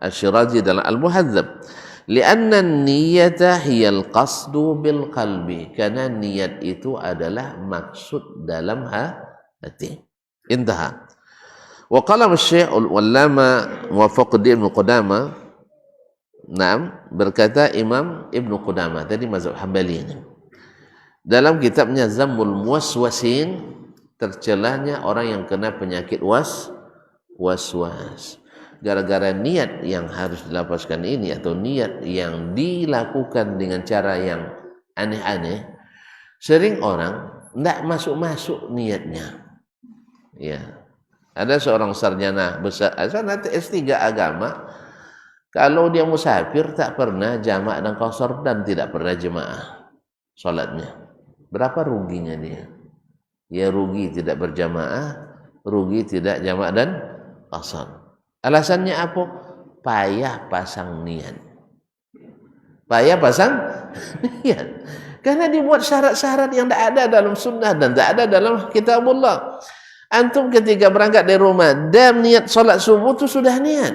Asy-Syirazi dalam Al-Muhadzab. Lianna niyata hiyal qasdu bil qalbi, karena niat itu adalah maksud dalam hati. Intaha. Wa qala Syekh Al-Allama Muwaffaquddin Ibnu Qudamah, berkata Imam Ibnu Qudamah tadi mazhab Hambali ini, dalam kitabnya Zammul Muwaswasin, tercelahnya orang yang kena penyakit waswas. Gara-gara niat yang harus dilapaskan ini, atau niat yang dilakukan dengan cara yang aneh-aneh, sering orang tidak masuk-masuk niatnya. Ya, ada seorang sarjana besar, nanti S3 agama, kalau dia musafir tak pernah jamak dan qasar dan tidak pernah jemaah salatnya, berapa ruginya dia? Ya rugi tidak berjamaah, rugi tidak jamak dan qasar. Alasannya apa? Payah pasang niat. Payah pasang niat. Karena dibuat syarat-syarat yang tidak ada dalam sunnah dan tidak ada dalam kitabullah. Antum ketika berangkat dari rumah dan niat solat subuh itu sudah niat.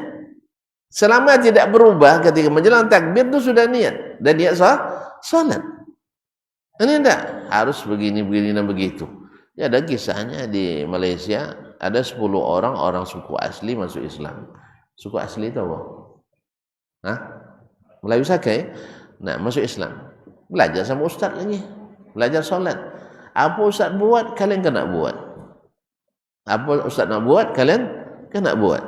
Selama tidak berubah ketika menjelang takbir itu sudah niat. Dan niat solat. Ini tidak harus begini dan begitu. Ya, ada kisahnya di Malaysia, ada 10 orang suku asli masuk Islam. Suku asli itu apa? Hah? Melayu Sakai. Nah, masuk Islam. Belajar sama ustaz lagi. Belajar solat. Apa ustaz buat, kalian kena buat. Apa ustaz nak buat, kalian kena buat.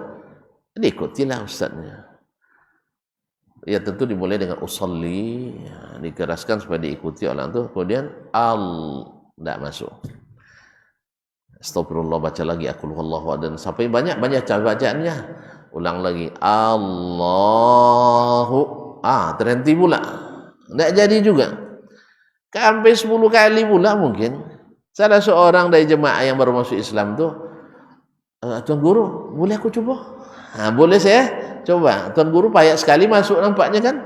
Jadi ikutilah ustaznya. Ya tentu dimulai dengan usolli, ya, dikeraskan supaya diikuti orang itu. Kemudian tidak masuk. Astagfirullah, baca lagi aqul huwallahu ahad, dan sampai banyak cara bacaannya. Ulang lagi Allahu, terhenti pula, tidak jadi juga. Sampai 10 kali pula mungkin. Salah seorang dari jemaah yang baru masuk Islam tuh, Tuan Guru, boleh aku coba? Boleh saya coba. Tuan Guru payah sekali masuk nampaknya kan.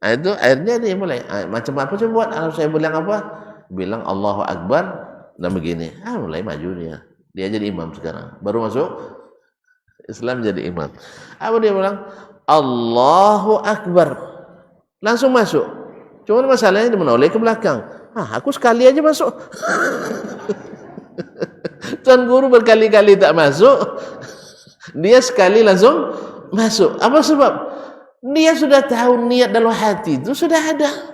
Itu akhirnya dia mulai macam apa coba buat. Kalau saya bilang apa? Bilang Allahu Akbar. Dan begini, mulai maju dia jadi imam sekarang, baru masuk Islam jadi imam. Apa dia bilang? Allahu Akbar, langsung masuk. Cuma masalahnya dia menoleh ke belakang. Aku sekali aja masuk. Tuan Guru berkali-kali tak masuk, dia sekali langsung masuk. Apa sebab? Dia sudah tahu niat dalam hati itu sudah ada.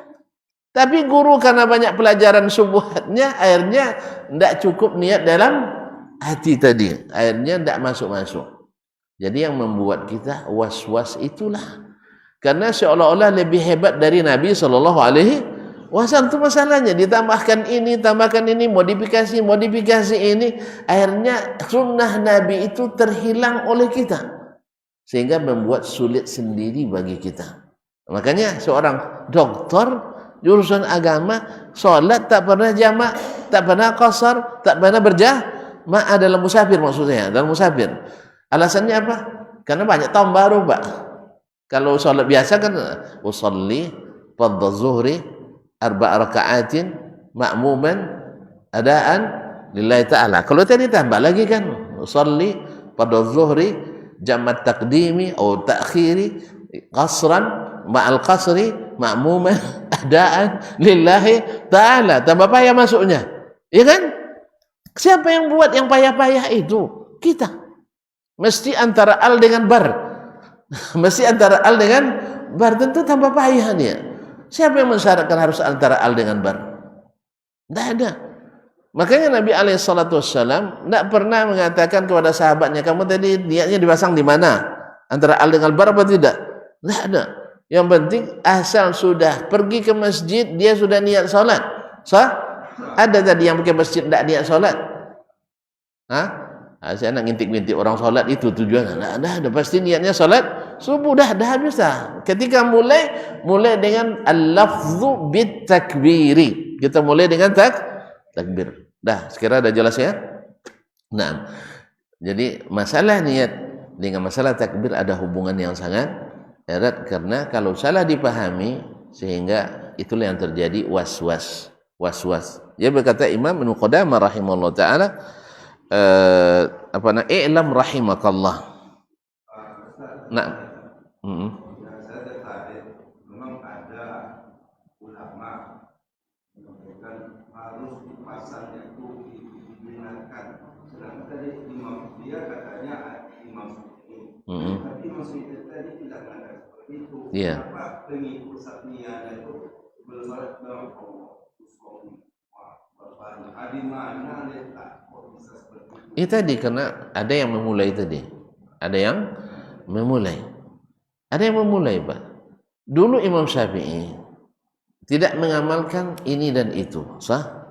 Tapi guru karena banyak pelajaran syubhatnya, akhirnya tidak cukup niat dalam hati tadi. Akhirnya tidak masuk-masuk. Jadi yang membuat kita was-was itulah. Karena seolah-olah lebih hebat dari Nabi SAW. Itu masalahnya. Ditambahkan ini, modifikasi ini. Akhirnya sunnah Nabi itu terhilang oleh kita. Sehingga membuat sulit sendiri bagi kita. Makanya seorang doktor jurusan agama, solat tak pernah jamak, tak pernah qasar, tak pernah berjamaah dalam musafir, maksudnya dalam musafir. Alasannya apa? Karena banyak tahun baru, Pak. Kalau solat biasa kan usolli fardhu zuhri 4 raka'atin ma'muman adaan lillahi ta'ala. Kalau tadi tambah lagi kan usolli fardhu zuhri jamat taqdimi atau ta'khiri qasran ma'al qasri ma'muman adaan lillahi ta'ala. Tambah payah masuknya, ya kan? Siapa yang buat yang payah-payah itu? Kita. Mesti antara al dengan bar. Mesti antara al dengan bar, tentu tambah payah dia. Siapa yang mensyaratkan harus antara al dengan bar? Tidak ada. Makanya Nabi SAW tidak pernah mengatakan kepada sahabatnya, kamu tadi niatnya dipasang di mana? Antara al dengan bar apa tidak? Tidak ada. Yang penting asal sudah pergi ke masjid, dia sudah niat salat. Sah? Ada tadi yang pergi ke masjid tidak niat salat? Saya nak ngintik-ngintik orang salat itu tujuannya. Dah pasti niatnya salat subuh dah habis dah. Ketika mulai dengan al-lafzu bit takbiri. Kita mulai dengan takbir. Dah, sekira dah jelas ya? Nah, jadi masalah niat dengan masalah takbir ada hubungan yang sangat erat, karena kalau salah dipahami sehingga itulah yang terjadi was-was. Dia berkata Imam Ibnu Qudamah rahimahullah taala, i'lam rahimakallah. Nah, saya tertarik, memang ada ulama menyampaikan harus dipasang itu diingatkan. Sedangkan tadi imam dia katanya imam ini, tapi imam ini tadi tidak ada seperti itu. Kenapa pengikut satnianya itu belum salat dalam Allah? Di mana letak kok bisa seperti itu? Itu tadi karena ada yang memulai tadi. Ada yang memulai, Pak. Dulu Imam Syafi'i tidak mengamalkan ini dan itu, sah?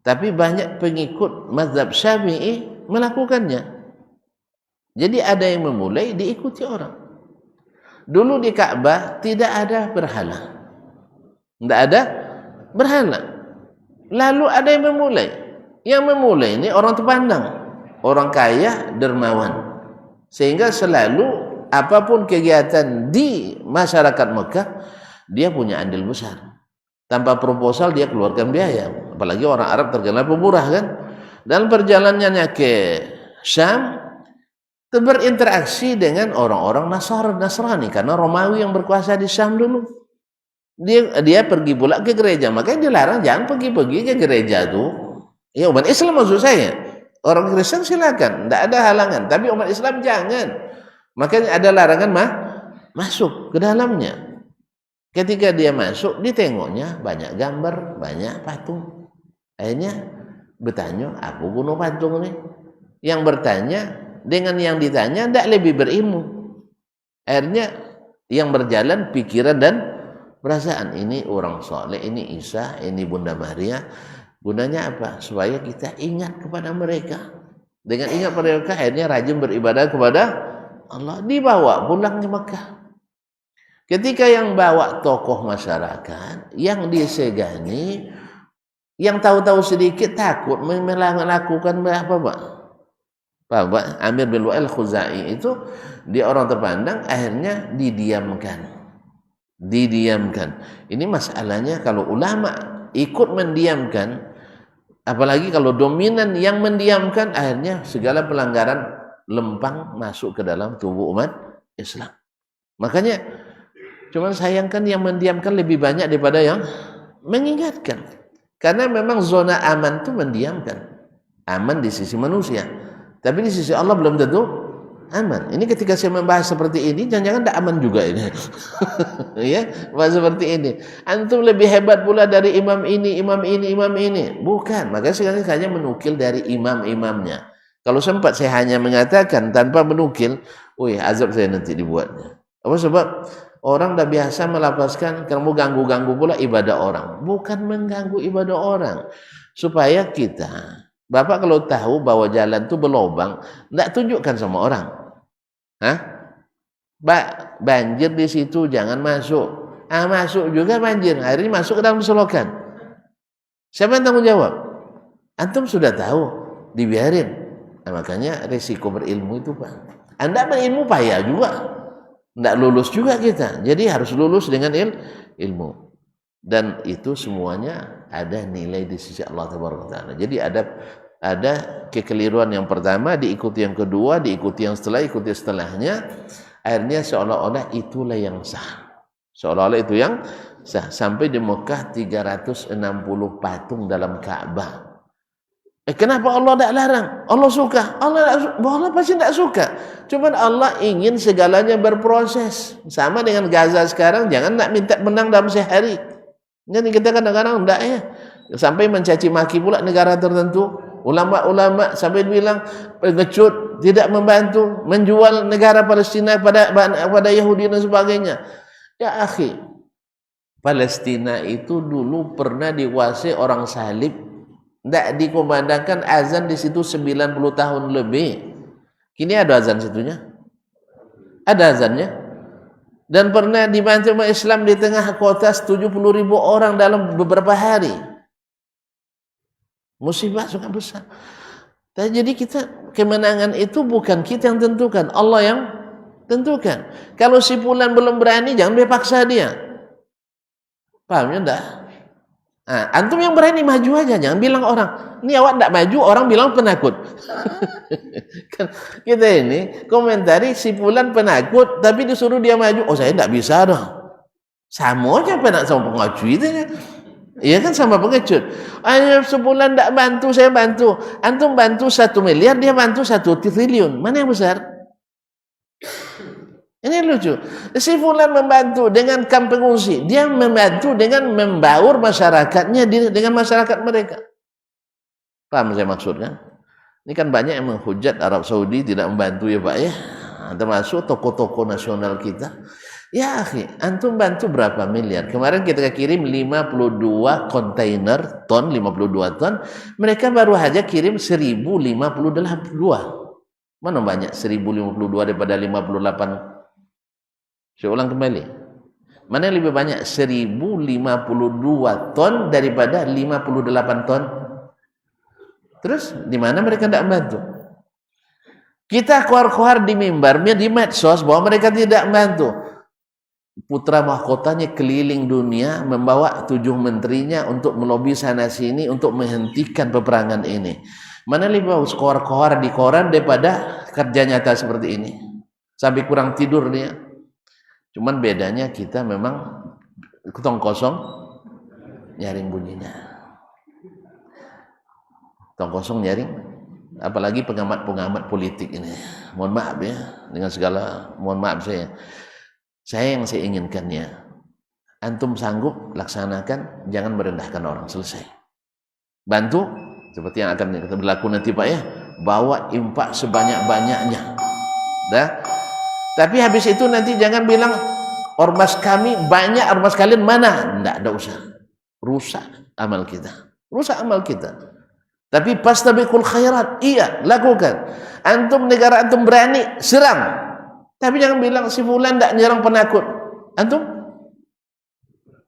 Tapi banyak pengikut mazhab Syafi'i melakukannya. Jadi ada yang memulai, diikuti orang. Dulu di Ka'bah tidak ada berhala. Tidak ada berhala. Lalu ada yang memulai. Yang memulai ini orang terpandang, orang kaya, dermawan. Sehingga selalu apapun kegiatan di masyarakat Mekah, dia punya andil besar. Tanpa proposal dia keluarkan biaya. Apalagi orang Arab terkenal pemurah kan. Dalam perjalanannya ke Syam, berinteraksi dengan orang-orang Nasrani karena Romawi yang berkuasa di Syam dulu. Dia pergi pula ke gereja, makanya dilarang jangan pergi-pergi ke gereja tuh. Ya umat Islam maksud saya. Orang Kristen silakan, tidak ada halangan, tapi umat Islam jangan. Makanya ada larangan masuk ke dalamnya. Ketika dia masuk, ditengoknya banyak gambar, banyak patung. Akhirnya bertanya, apa guna patung ini? Yang bertanya dengan yang ditanya tidak lebih berilmu. Akhirnya yang berjalan pikiran dan perasaan, ini orang soleh, ini Isa, ini Bunda Maria. Gunanya apa? Supaya kita ingat kepada mereka. Dengan ingat pada mereka, akhirnya rajin beribadah kepada Allah. Dibawa pulang ke Mekah. Ketika yang bawa tokoh masyarakat, yang disegani, yang tahu-tahu sedikit takut melakukan apa, Pak? Amir bin Lu'ay al-Khuzai itu dia orang terpandang, akhirnya didiamkan. Ini masalahnya kalau ulama ikut mendiamkan, apalagi kalau dominan yang mendiamkan, akhirnya segala pelanggaran lempang masuk ke dalam tubuh umat Islam. Makanya cuman sayangkan yang mendiamkan lebih banyak daripada yang mengingatkan. Karena memang zona aman itu mendiamkan. Aman di sisi manusia, tapi di sisi Allah belum tentu aman. Ini ketika saya membahas seperti ini, jangan-jangan tidak aman juga ini. Ya, bahas seperti ini. Antum lebih hebat pula dari imam ini. Bukan. Makanya sekarang hanya menukil dari imam-imamnya. Kalau sempat saya hanya mengatakan tanpa menukil, azab saya nanti dibuatnya. Apa sebab? Orang dah biasa melafazkan, kamu ganggu-ganggu pula ibadah orang. Bukan mengganggu ibadah orang. Supaya kita, Bapak kalau tahu bahwa jalan itu berlobang, tidak tunjukkan sama orang. Banjir di situ, jangan masuk. Masuk juga banjir. Akhirnya masuk ke dalam selokan. Siapa yang tanggung jawab? Antum sudah tahu, dibiarin. Makanya risiko berilmu itu, Pak. Anda berilmu payah juga. Tidak lulus juga kita. Jadi harus lulus dengan ilmu. Dan itu semuanya ada nilai di sisi Allah Taala. Jadi ada kekeliruan yang pertama, diikuti yang kedua, diikuti yang setelah, ikuti setelahnya. Akhirnya seolah-olah itulah yang sah. Seolah-olah itu yang sah. Sampai di Mekah 360 patung dalam Ka'bah. Kenapa Allah tidak larang? Allah suka. Allah pasti tidak suka. Cuman Allah ingin segalanya berproses. Sama dengan Gaza sekarang, jangan nak minta menang dalam sehari. Jadi kita kadang-kadang tidak ya. Sampai mencaci maki pula negara tertentu. Ulama-ulama sampai bilang pengecut, tidak membantu, menjual negara Palestina pada Yahudi dan sebagainya. Ya akhi, Palestina itu dulu pernah dikuasai orang salib. Tidak dikumandangkan azan di situ 90 tahun lebih. Kini ada azan situnya? Ada azannya? Dan pernah dibantu sama Islam di tengah kota 70.000 orang dalam beberapa hari. Musibah sangat besar. Jadi kita, kemenangan itu bukan kita yang tentukan, Allah yang tentukan. Kalau si fulan belum berani, jangan dipaksa dia. Pahamnya enggak? Nah, antum yang berani maju aja, jangan bilang orang, ini awak enggak maju, orang bilang penakut. Kita ini komentari si fulan penakut, tapi disuruh dia maju, oh saya enggak bisa dong. Sama aja penak sama pengacu itu ya. Iya kan sama pengecut. Ayo sebulan enggak bantu, saya bantu. Antum bantu 1 miliar, dia bantu 1 triliun. Mana yang besar? Ini lucu. Si fulan membantu dengan kamp pengungsi, dia membantu dengan membaur masyarakatnya dengan masyarakat mereka. Paham saya maksudnya? Ini kan banyak yang menghujat Arab Saudi tidak membantu ya Pak ya. Termasuk tokoh-tokoh nasional kita. Ya akhi, antum bantu berapa miliar? Kemarin kita kirim 52 kontainer ton, 52 ton. Mereka baru aja kirim 1052. Mana banyak 1052 daripada 58? Saya ulang kembali. Mana yang lebih banyak? 1052 ton daripada 58 ton. Terus di mana mereka tidak membantu? Kita keluar-keluar di mimbarnya di medsos bahwa mereka tidak membantu. Putra mahkotanya keliling dunia membawa 7 menterinya untuk melobi sana sini untuk menghentikan peperangan ini. Mana lebih bagus keluar-keluar di koran daripada kerja nyata seperti ini. Sampai kurang tidur dia. Cuman bedanya kita memang ketong kosong nyaring bunyinya. Ketong kosong nyaring, apalagi pengamat-pengamat politik ini. Mohon maaf ya, dengan segala mohon maaf saya. Saya yang saya inginkannya, antum sanggup laksanakan, jangan merendahkan orang, selesai. Bantu seperti yang akan kita berlaku nanti Pak ya, bawa infak sebanyak-banyaknya. Dah. Tapi habis itu nanti jangan bilang ormas kami banyak, ormas kalian mana? Enggak ada usah. Rusak amal kita. Rusak amal kita. Tapi fastabiqul khairat, iya, lakukan. Antum negara antum berani, serang. Tapi jangan bilang si fulan enggak nyerang penakut. Antum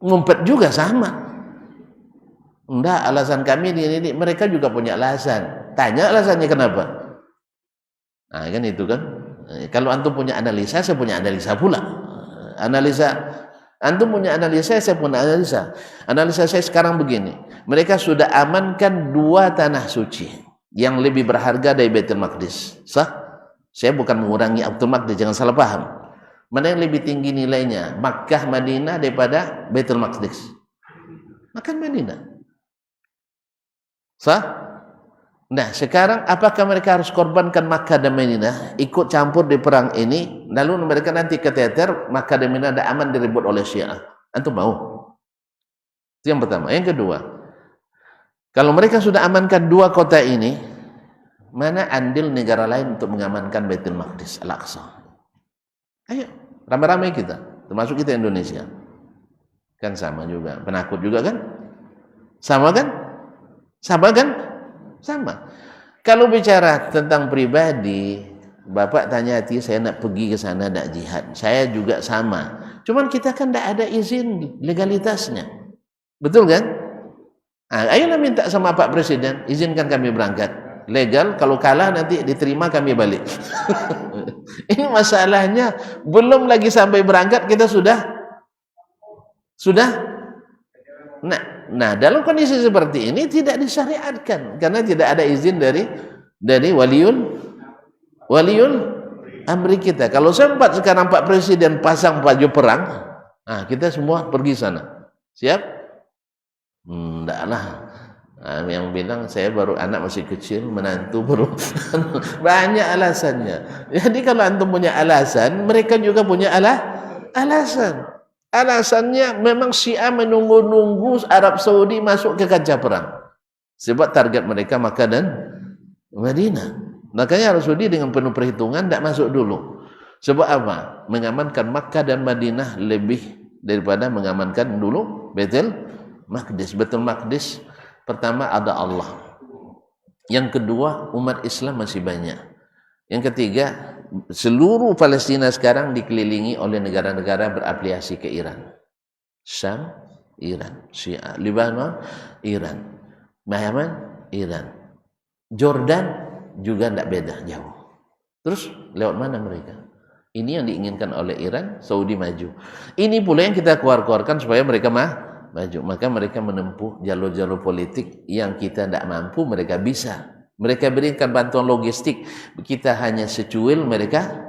ngumpet juga sama. Enggak, alasan kami ini mereka juga punya alasan. Tanya alasannya kenapa? Nah, kan itu kan. Kalau antum punya analisa, saya punya analisa pula. Analisa antum punya analisa, saya punya analisa. Analisa saya sekarang begini. Mereka sudah amankan 2 tanah suci yang lebih berharga dari Baitul Maqdis. Sah? Saya bukan mengurangi Baitul Maqdis, jangan salah paham. Mana yang lebih tinggi nilainya? Makkah, Madinah daripada Baitul Maqdis? Makkah, Madinah. Sah? Nah sekarang apakah mereka harus korbankan Makkah dan Madinah ikut campur di perang ini, lalu mereka nanti keteter Makkah dan Madinah ada aman direbut oleh Syiah? Antum mau? Itu yang pertama. Yang kedua, kalau mereka sudah amankan 2 kota ini, mana andil negara lain untuk mengamankan Baitul Maqdis Al-Aqsa? Ayo ramai-ramai kita, termasuk kita Indonesia. Kan sama juga, penakut juga kan? Sama kan? Sama kan? Sama. Kalau bicara tentang pribadi, Bapak tanya hati saya nak pergi ke sana nak jihad. Saya juga sama. Cuman kita kan tidak ada izin legalitasnya. Betul kan? Nah, ayolah minta sama Pak Presiden, izinkan kami berangkat. Legal, kalau kalah nanti diterima kami balik. Ini masalahnya belum lagi sampai berangkat kita sudah Nah, dalam kondisi seperti ini tidak disyariatkan karena tidak ada izin dari waliul amri kita. Kalau sempat sekarang Pak Presiden pasang baju perang, nah kita semua pergi sana. Siap? Enggak lah. Nah, yang bilang saya baru anak masih kecil, menantu baru banyak alasannya. Jadi kalau antum punya alasan, mereka juga punya alasan. Alasannya memang Syiah menunggu-nunggu Arab Saudi masuk ke kancah perang. Sebab target mereka Makkah dan Madinah. Makanya Arab Saudi dengan penuh perhitungan tidak masuk dulu. Sebab apa? Mengamankan Makkah dan Madinah lebih daripada mengamankan dulu Baitul Maqdis. Baitul Maqdis pertama ada Allah. Yang kedua, umat Islam masih banyak. Yang ketiga, seluruh Palestina sekarang dikelilingi oleh negara-negara berafiliasi ke Iran. Syam, Iran. Syiah, Lebanon, Iran. Yaman, Iran. Jordan juga tidak beda jauh. Terus lewat mana mereka? Ini yang diinginkan oleh Iran, Saudi maju. Ini pula yang kita keluarkan supaya mereka maju. Maka mereka menempuh jalur-jalur politik yang kita tidak mampu, mereka bisa. Mereka berikan bantuan logistik, kita hanya secuil, mereka.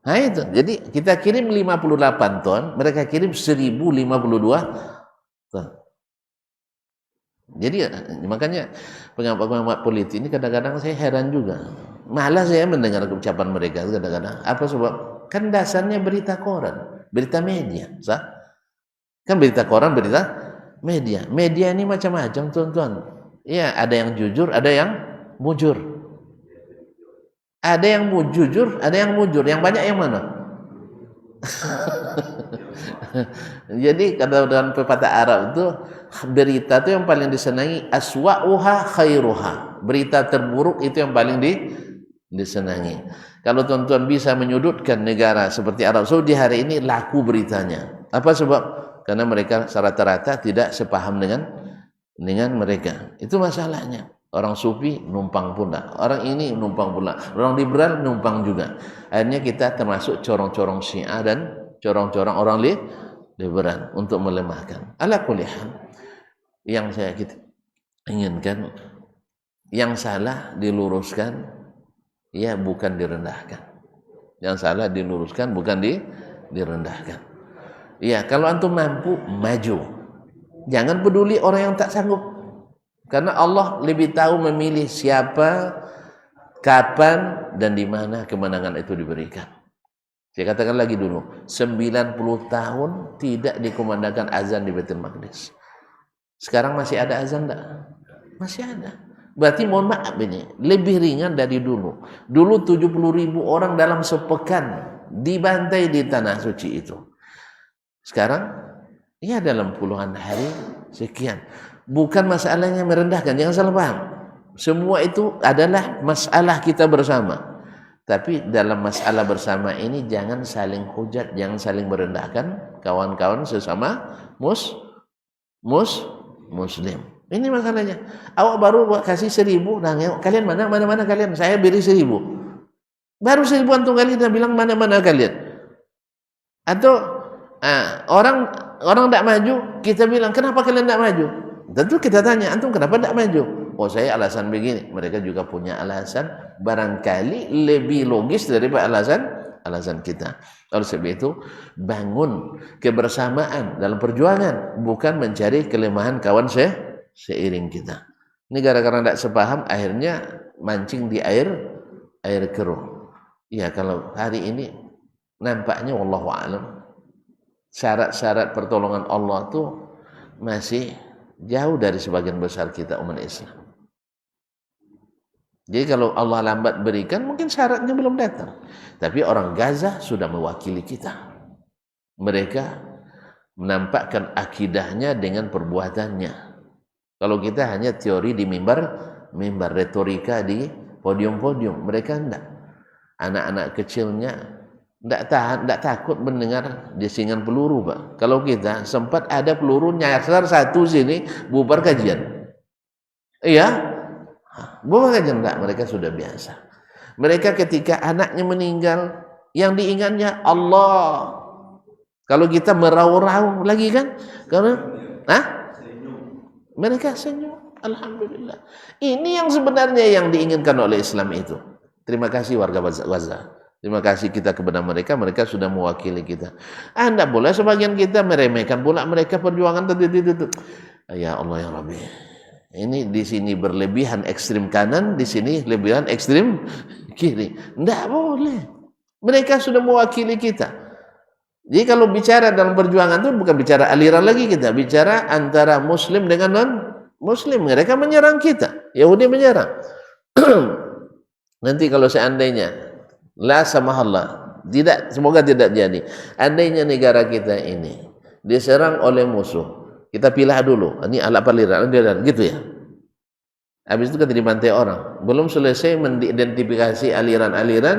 Nah itu, jadi kita kirim 58 ton, mereka kirim 1052 ton. Jadi makanya pengamat politik ini kadang-kadang saya heran juga. Malah saya mendengar ucapan mereka kadang-kadang. Apa sebab? Kan dasarnya berita koran, berita media, sah? Kan berita koran, berita media. Media ini macam-macam, tuan-tuan. Ya, ada yang jujur, ada yang mujur. Ada yang jujur, ada yang mujur. Yang banyak yang mana? Jadi kalau dalam pepatah Arab itu berita itu yang paling disenangi aswa'uha khairuha. Berita terburuk itu yang paling disenangi. Kalau tuan-tuan bisa menyudutkan negara seperti Arab Saudi hari ini, laku beritanya. Apa sebab? Karena mereka rata-rata tidak sepaham dengan mereka. Itu masalahnya. Orang sufi numpang pula, orang ini numpang pula, orang liberal numpang juga. Akhirnya kita termasuk corong-corong Syiah dan corong-corong orang liberal untuk melemahkan. Ala kulli hal, yang saya inginkan, yang salah diluruskan, ya bukan direndahkan. Yang salah diluruskan, bukan direndahkan. Ya, kalau antum mampu, maju. Jangan peduli orang yang tak sanggup. Karena Allah lebih tahu memilih siapa, kapan, dan di mana kemenangan itu diberikan. Saya katakan lagi dulu, 90 tahun tidak dikumandangkan azan di Baitul Maqdis. Sekarang masih ada azan enggak? Masih ada. Berarti mohon maaf ini, lebih ringan dari dulu. Dulu 70.000 orang dalam sepekan dibantai di tanah suci itu. Sekarang, ya dalam puluhan hari, sekian. Bukan masalahnya merendahkan, jangan salah paham. Semua itu adalah masalah kita bersama. Tapi dalam masalah bersama ini jangan saling hujat, jangan saling merendahkan kawan-kawan sesama muslim. Ini masalahnya. Awak baru kasih 1.000, nah kalian mana kalian? Saya beri 1.000. Baru 1.000 antum kalian bilang mana kalian? Atau orang tidak maju, kita bilang kenapa kalian tidak maju? Tentu kita tanya, antum kenapa tidak maju? Oh saya alasan begini. Mereka juga punya alasan, barangkali lebih logis daripada alasan kita. Oleh sebab itu, bangun kebersamaan dalam perjuangan, bukan mencari kelemahan kawan seiring kita. Ini gara-gara tidak sepaham, akhirnya mancing di air keruh. Ya kalau hari ini nampaknya wallahu a'lam, syarat-syarat pertolongan Allah itu masih jauh dari sebagian besar kita umat Islam. Jadi kalau Allah lambat berikan, mungkin syaratnya belum datang. Tapi orang Gaza sudah mewakili kita. Mereka menampakkan akidahnya dengan perbuatannya. Kalau kita hanya teori di mimbar, retorika di podium-podium, mereka enggak. Anak-anak kecilnya tidak takut mendengar desingan peluru, Pak. Kalau kita sempat ada peluru nyasar satu sini, bubar kajian. Iya, bubar kajian enggak. Mereka sudah biasa. Mereka ketika anaknya meninggal, yang diingatnya Allah. Kalau kita merau-rau lagi kan, karena, mereka senyum. Alhamdulillah. Ini yang sebenarnya yang diinginkan oleh Islam itu. Terima kasih warga Gaza. Terima kasih kita kepada mereka, mereka sudah mewakili kita. Anda boleh sebagian kita meremehkan pula mereka perjuangan itu. Ya Allah ya Rabbi. Ini di sini berlebihan ekstrim kanan, di sini lebihan ekstrim kiri. Tidak boleh. Mereka sudah mewakili kita. Jadi kalau bicara dalam perjuangan itu bukan bicara aliran lagi kita, bicara antara muslim dengan non-muslim. Mereka menyerang kita, Yahudi menyerang. Nanti kalau seandainya la samahallah, Tidak, semoga tidak jadi. Andainya negara kita ini diserang oleh musuh, kita pilah dulu, ini alat aliran gitu ya. Habis itu kita dibantai orang. Belum selesai mengidentifikasi aliran-aliran,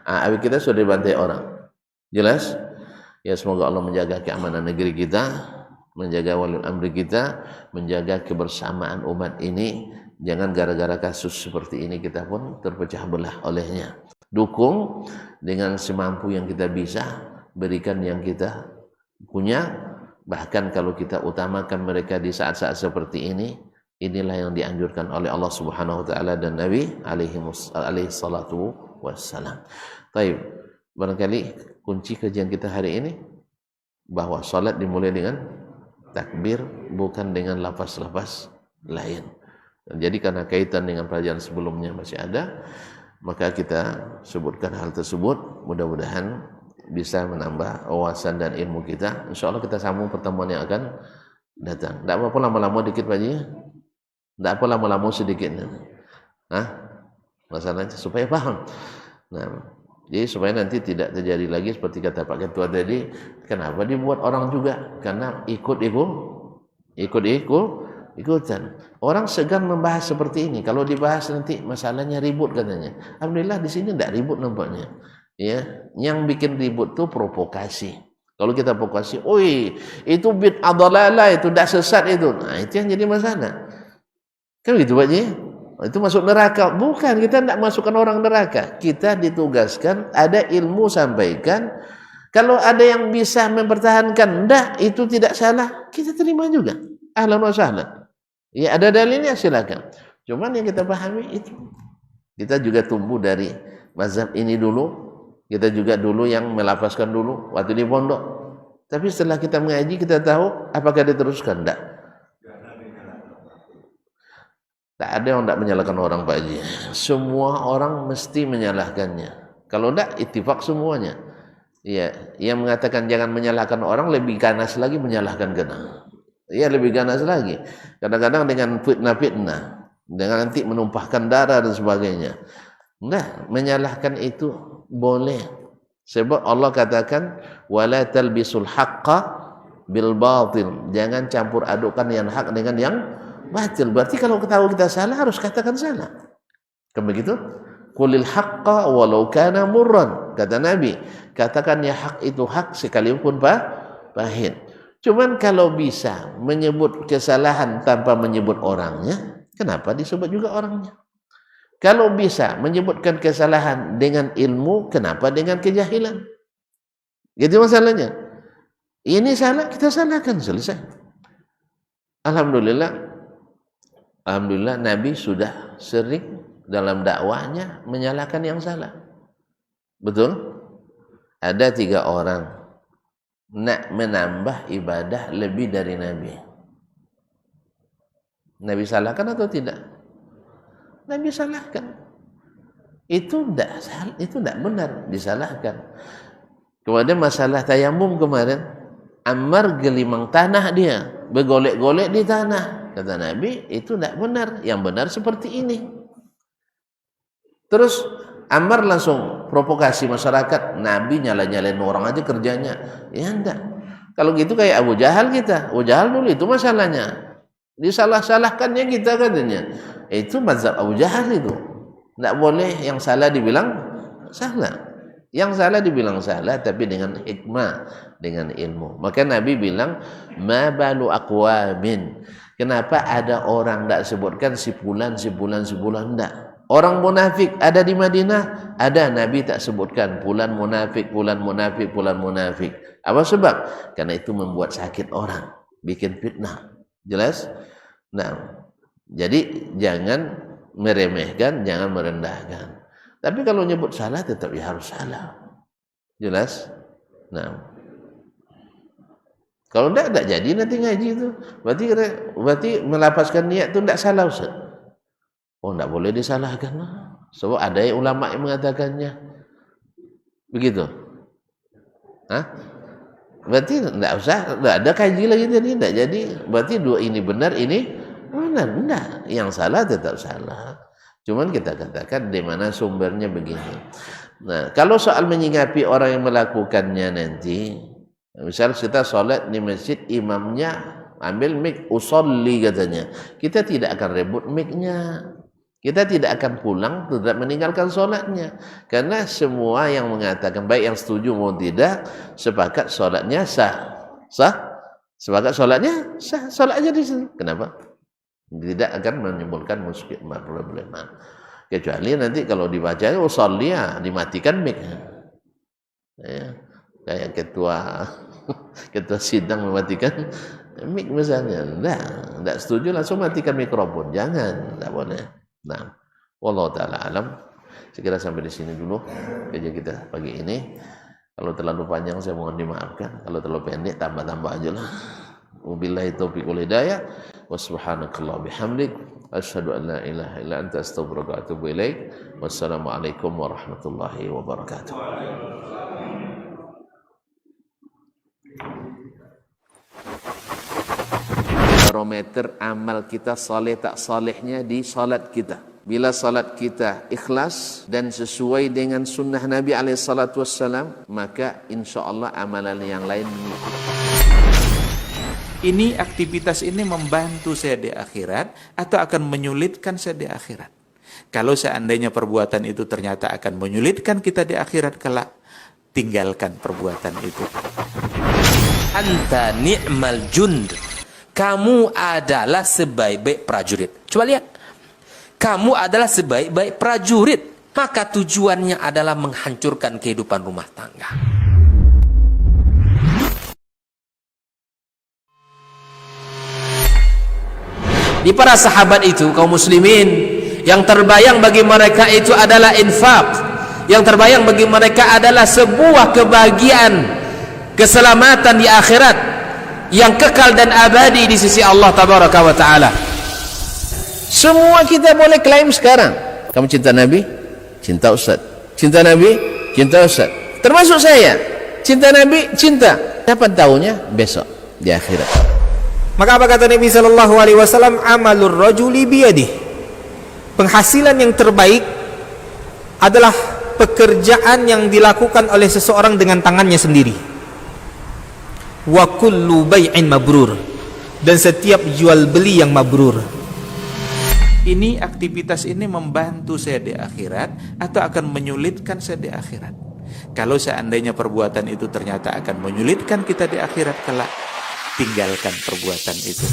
habis kita sudah dibantai orang. Jelas? Ya, semoga Allah menjaga keamanan negeri kita, menjaga wali amri kita, menjaga kebersamaan umat ini. Jangan gara-gara kasus seperti ini kita pun terpecah belah olehnya. Dukung dengan semampu yang kita bisa, berikan yang kita punya. Bahkan kalau kita utamakan mereka di saat-saat seperti ini, inilah yang dianjurkan oleh Allah Subhanahu wa taala dan Nabi alaihi salatu wassalam. Baik, barangkali kunci kajian kita hari ini bahwa salat dimulai dengan takbir, bukan dengan lafaz-lafaz lain. Jadi karena kaitan dengan pelajaran sebelumnya masih ada, maka kita sebutkan hal tersebut. Mudah-mudahan bisa menambah wawasan dan ilmu kita. InsyaAllah kita sambung pertemuan yang akan datang. Tidak apa-apa lama-lama dikit Pak Haji. Tidak apa lama-lama sedikit. Masalahnya supaya paham. Nah, jadi supaya nanti tidak terjadi lagi seperti kata Pak Ketua tadi. Kenapa dibuat orang juga? Karena ikutan. Orang segan membahas seperti ini. Kalau dibahas nanti masalahnya ribut katanya. Alhamdulillah di sini tidak ribut nampaknya. Ya, yang bikin ribut tuh provokasi. Kalau kita provokasi, oi, itu bid'ah dhalalah, itu tidak sesat itu. Nah, itu yang jadi masalah. Kan gitu Pak Ji? Itu masuk neraka. Bukan, kita tidak masukkan orang neraka. Kita ditugaskan ada ilmu sampaikan. Kalau ada yang bisa mempertahankan, enggak, itu tidak salah, kita terima juga. Ahlan wa sahlan. Ya, ada dalilnya silakan. Cuman yang kita pahami itu. Kita juga tumbuh dari mazhab ini dulu. Kita juga dulu yang melafazkan dulu waktu di pondok. Tapi setelah kita mengaji kita tahu apakah diteruskan? Enggak. Tak ada yang tidak menyalahkan orang Pak Haji. Semua orang mesti menyalahkannya. Kalau enggak, ittifaq semuanya. Ya, yang mengatakan jangan menyalahkan orang lebih ganas lagi menyalahkan kena. Ya, lebih ganas lagi. Kadang-kadang dengan fitnah-fitnah, dengan nanti menumpahkan darah dan sebagainya. Nah, menyalahkan itu boleh. Sebab Allah katakan wala talbisul haqqo bil batil. Jangan campur adukan yang hak dengan yang batil. Berarti kalau tahu kita salah harus katakan salah. Kan begitu? Qulil haqqo walau kana murran. Kata Nabi, katakan ya hak itu hak sekalipun pahit. Cuman kalau bisa menyebut kesalahan tanpa menyebut orangnya, kenapa disebut juga orangnya? Kalau bisa menyebutkan kesalahan dengan ilmu, kenapa dengan kejahilan? Gitu masalahnya. Ini salah, kita salahkan, selesai. Alhamdulillah Nabi sudah sering dalam dakwahnya menyalahkan yang salah. Betul? Ada 3 orang nak menambah ibadah lebih dari Nabi. Nabi salahkan atau tidak? Nabi salahkan. Itu tidak benar, disalahkan. Kemudian masalah tayamum kemarin, Ammar gelimang tanah dia, bergolek-golek di tanah. Kata Nabi, itu tidak benar. Yang benar seperti ini. Terus Ammar langsung provokasi masyarakat. Nabi nyala-nyalain orang aja kerjanya. Ya enggak. Kalau gitu kayak Abu Jahal kita. Abu Jahal dulu itu masalahnya. Disalah-salahkannya kita katanya. Itu mazhab Abu Jahal itu. Tidak boleh yang salah dibilang salah. Yang salah dibilang salah tapi dengan hikmah, dengan ilmu. Maka Nabi bilang, ma balu aqwamin. Kenapa ada orang tidak sebutkan sebulan enggak? Orang munafik ada di Madinah, ada, Nabi tak sebutkan bulan munafik. Apa sebab? Karena itu membuat sakit orang, bikin fitnah. Jelas? Nah, jadi jangan meremehkan, jangan merendahkan. Tapi kalau nyebut salah tetap ya harus salah. Jelas? Nah, kalau tidak jadi nanti ngaji itu. Berarti melapaskan niat itu tidak salah, Ustaz. Oh, tidak boleh disalahkan. Sebab ada ulama yang mengatakannya. Begitu. Hah? Berarti tidak usah, tidak ada kaji lagi jadi tidak jadi. Berarti dua ini benar, ini benar. Tidak. Yang salah tetap salah. Cuman kita katakan di mana sumbernya begini. Nah, kalau soal menyikapi orang yang melakukannya nanti, misal kita sholat di masjid, imamnya ambil mic, usolli katanya, kita tidak akan rebut micnya, kita tidak akan pulang, tidak meninggalkan sholatnya, karena semua yang mengatakan, baik yang setuju maupun tidak, sepakat sholatnya sah, sepakat sholatnya sah, sholat aja di sini. Kenapa? Tidak akan menimbulkan muskil problema. Kecuali nanti kalau dibaca usolli ya dimatikan mic. Ya, kayak ketua sidang mematikan mic misalnya. Enggak setuju langsung matikan mikrofon. Jangan, enggak boleh. Nah, wallahu taala alam. Sekira sampai di sini dulu kerja kita pagi ini. Kalau terlalu panjang saya mohon dimaafkan. Kalau terlalu pendek tambah-tambah aja lah. Wabillahi taufiq wal hidayah. Wa subhanakallah bihamdik asyhadu an la ilaha illa anta astaghfiruka wa atubu ilaik. Wassalamualaikum warahmatullahi wabarakatuh. Barometer amal kita saleh tak salehnya di salat kita. Bila salat kita ikhlas dan sesuai dengan sunnah Nabi SAW, maka insyaAllah amalan yang lain mengikuti. Ini aktivitas ini membantu saya di akhirat atau akan menyulitkan saya di akhirat. Kalau seandainya perbuatan itu ternyata akan menyulitkan kita di akhirat kelak, tinggalkan perbuatan itu. Anta ni'mal jund. Kamu adalah sebaik-baik prajurit. Coba lihat. Kamu adalah sebaik-baik prajurit. Maka tujuannya adalah menghancurkan kehidupan rumah tangga. Di para sahabat itu, kaum muslimin, yang terbayang bagi mereka itu adalah infak. Yang terbayang bagi mereka adalah sebuah kebahagiaan, keselamatan di akhirat yang kekal dan abadi di sisi Allah Tabaraka wa Ta'ala. Semua kita boleh klaim sekarang. Kamu cinta Nabi? Cinta Ustaz. Cinta Nabi? Cinta Ustaz. Termasuk saya. Cinta Nabi? Cinta. Kapan tahunya? Besok di akhirat. Maka apa kata Nabi sallallahu alaihi wasallam? Amalur rajuli biyadih. Penghasilan yang terbaik adalah pekerjaan yang dilakukan oleh seseorang dengan tangannya sendiri. Wa kullu bai'in mabrur. Dan setiap jual beli yang mabrur. Ini aktivitas ini membantu saya di akhirat atau akan menyulitkan saya di akhirat. Kalau seandainya perbuatan itu ternyata akan menyulitkan kita di akhirat kelak, tinggalkan perbuatan itu.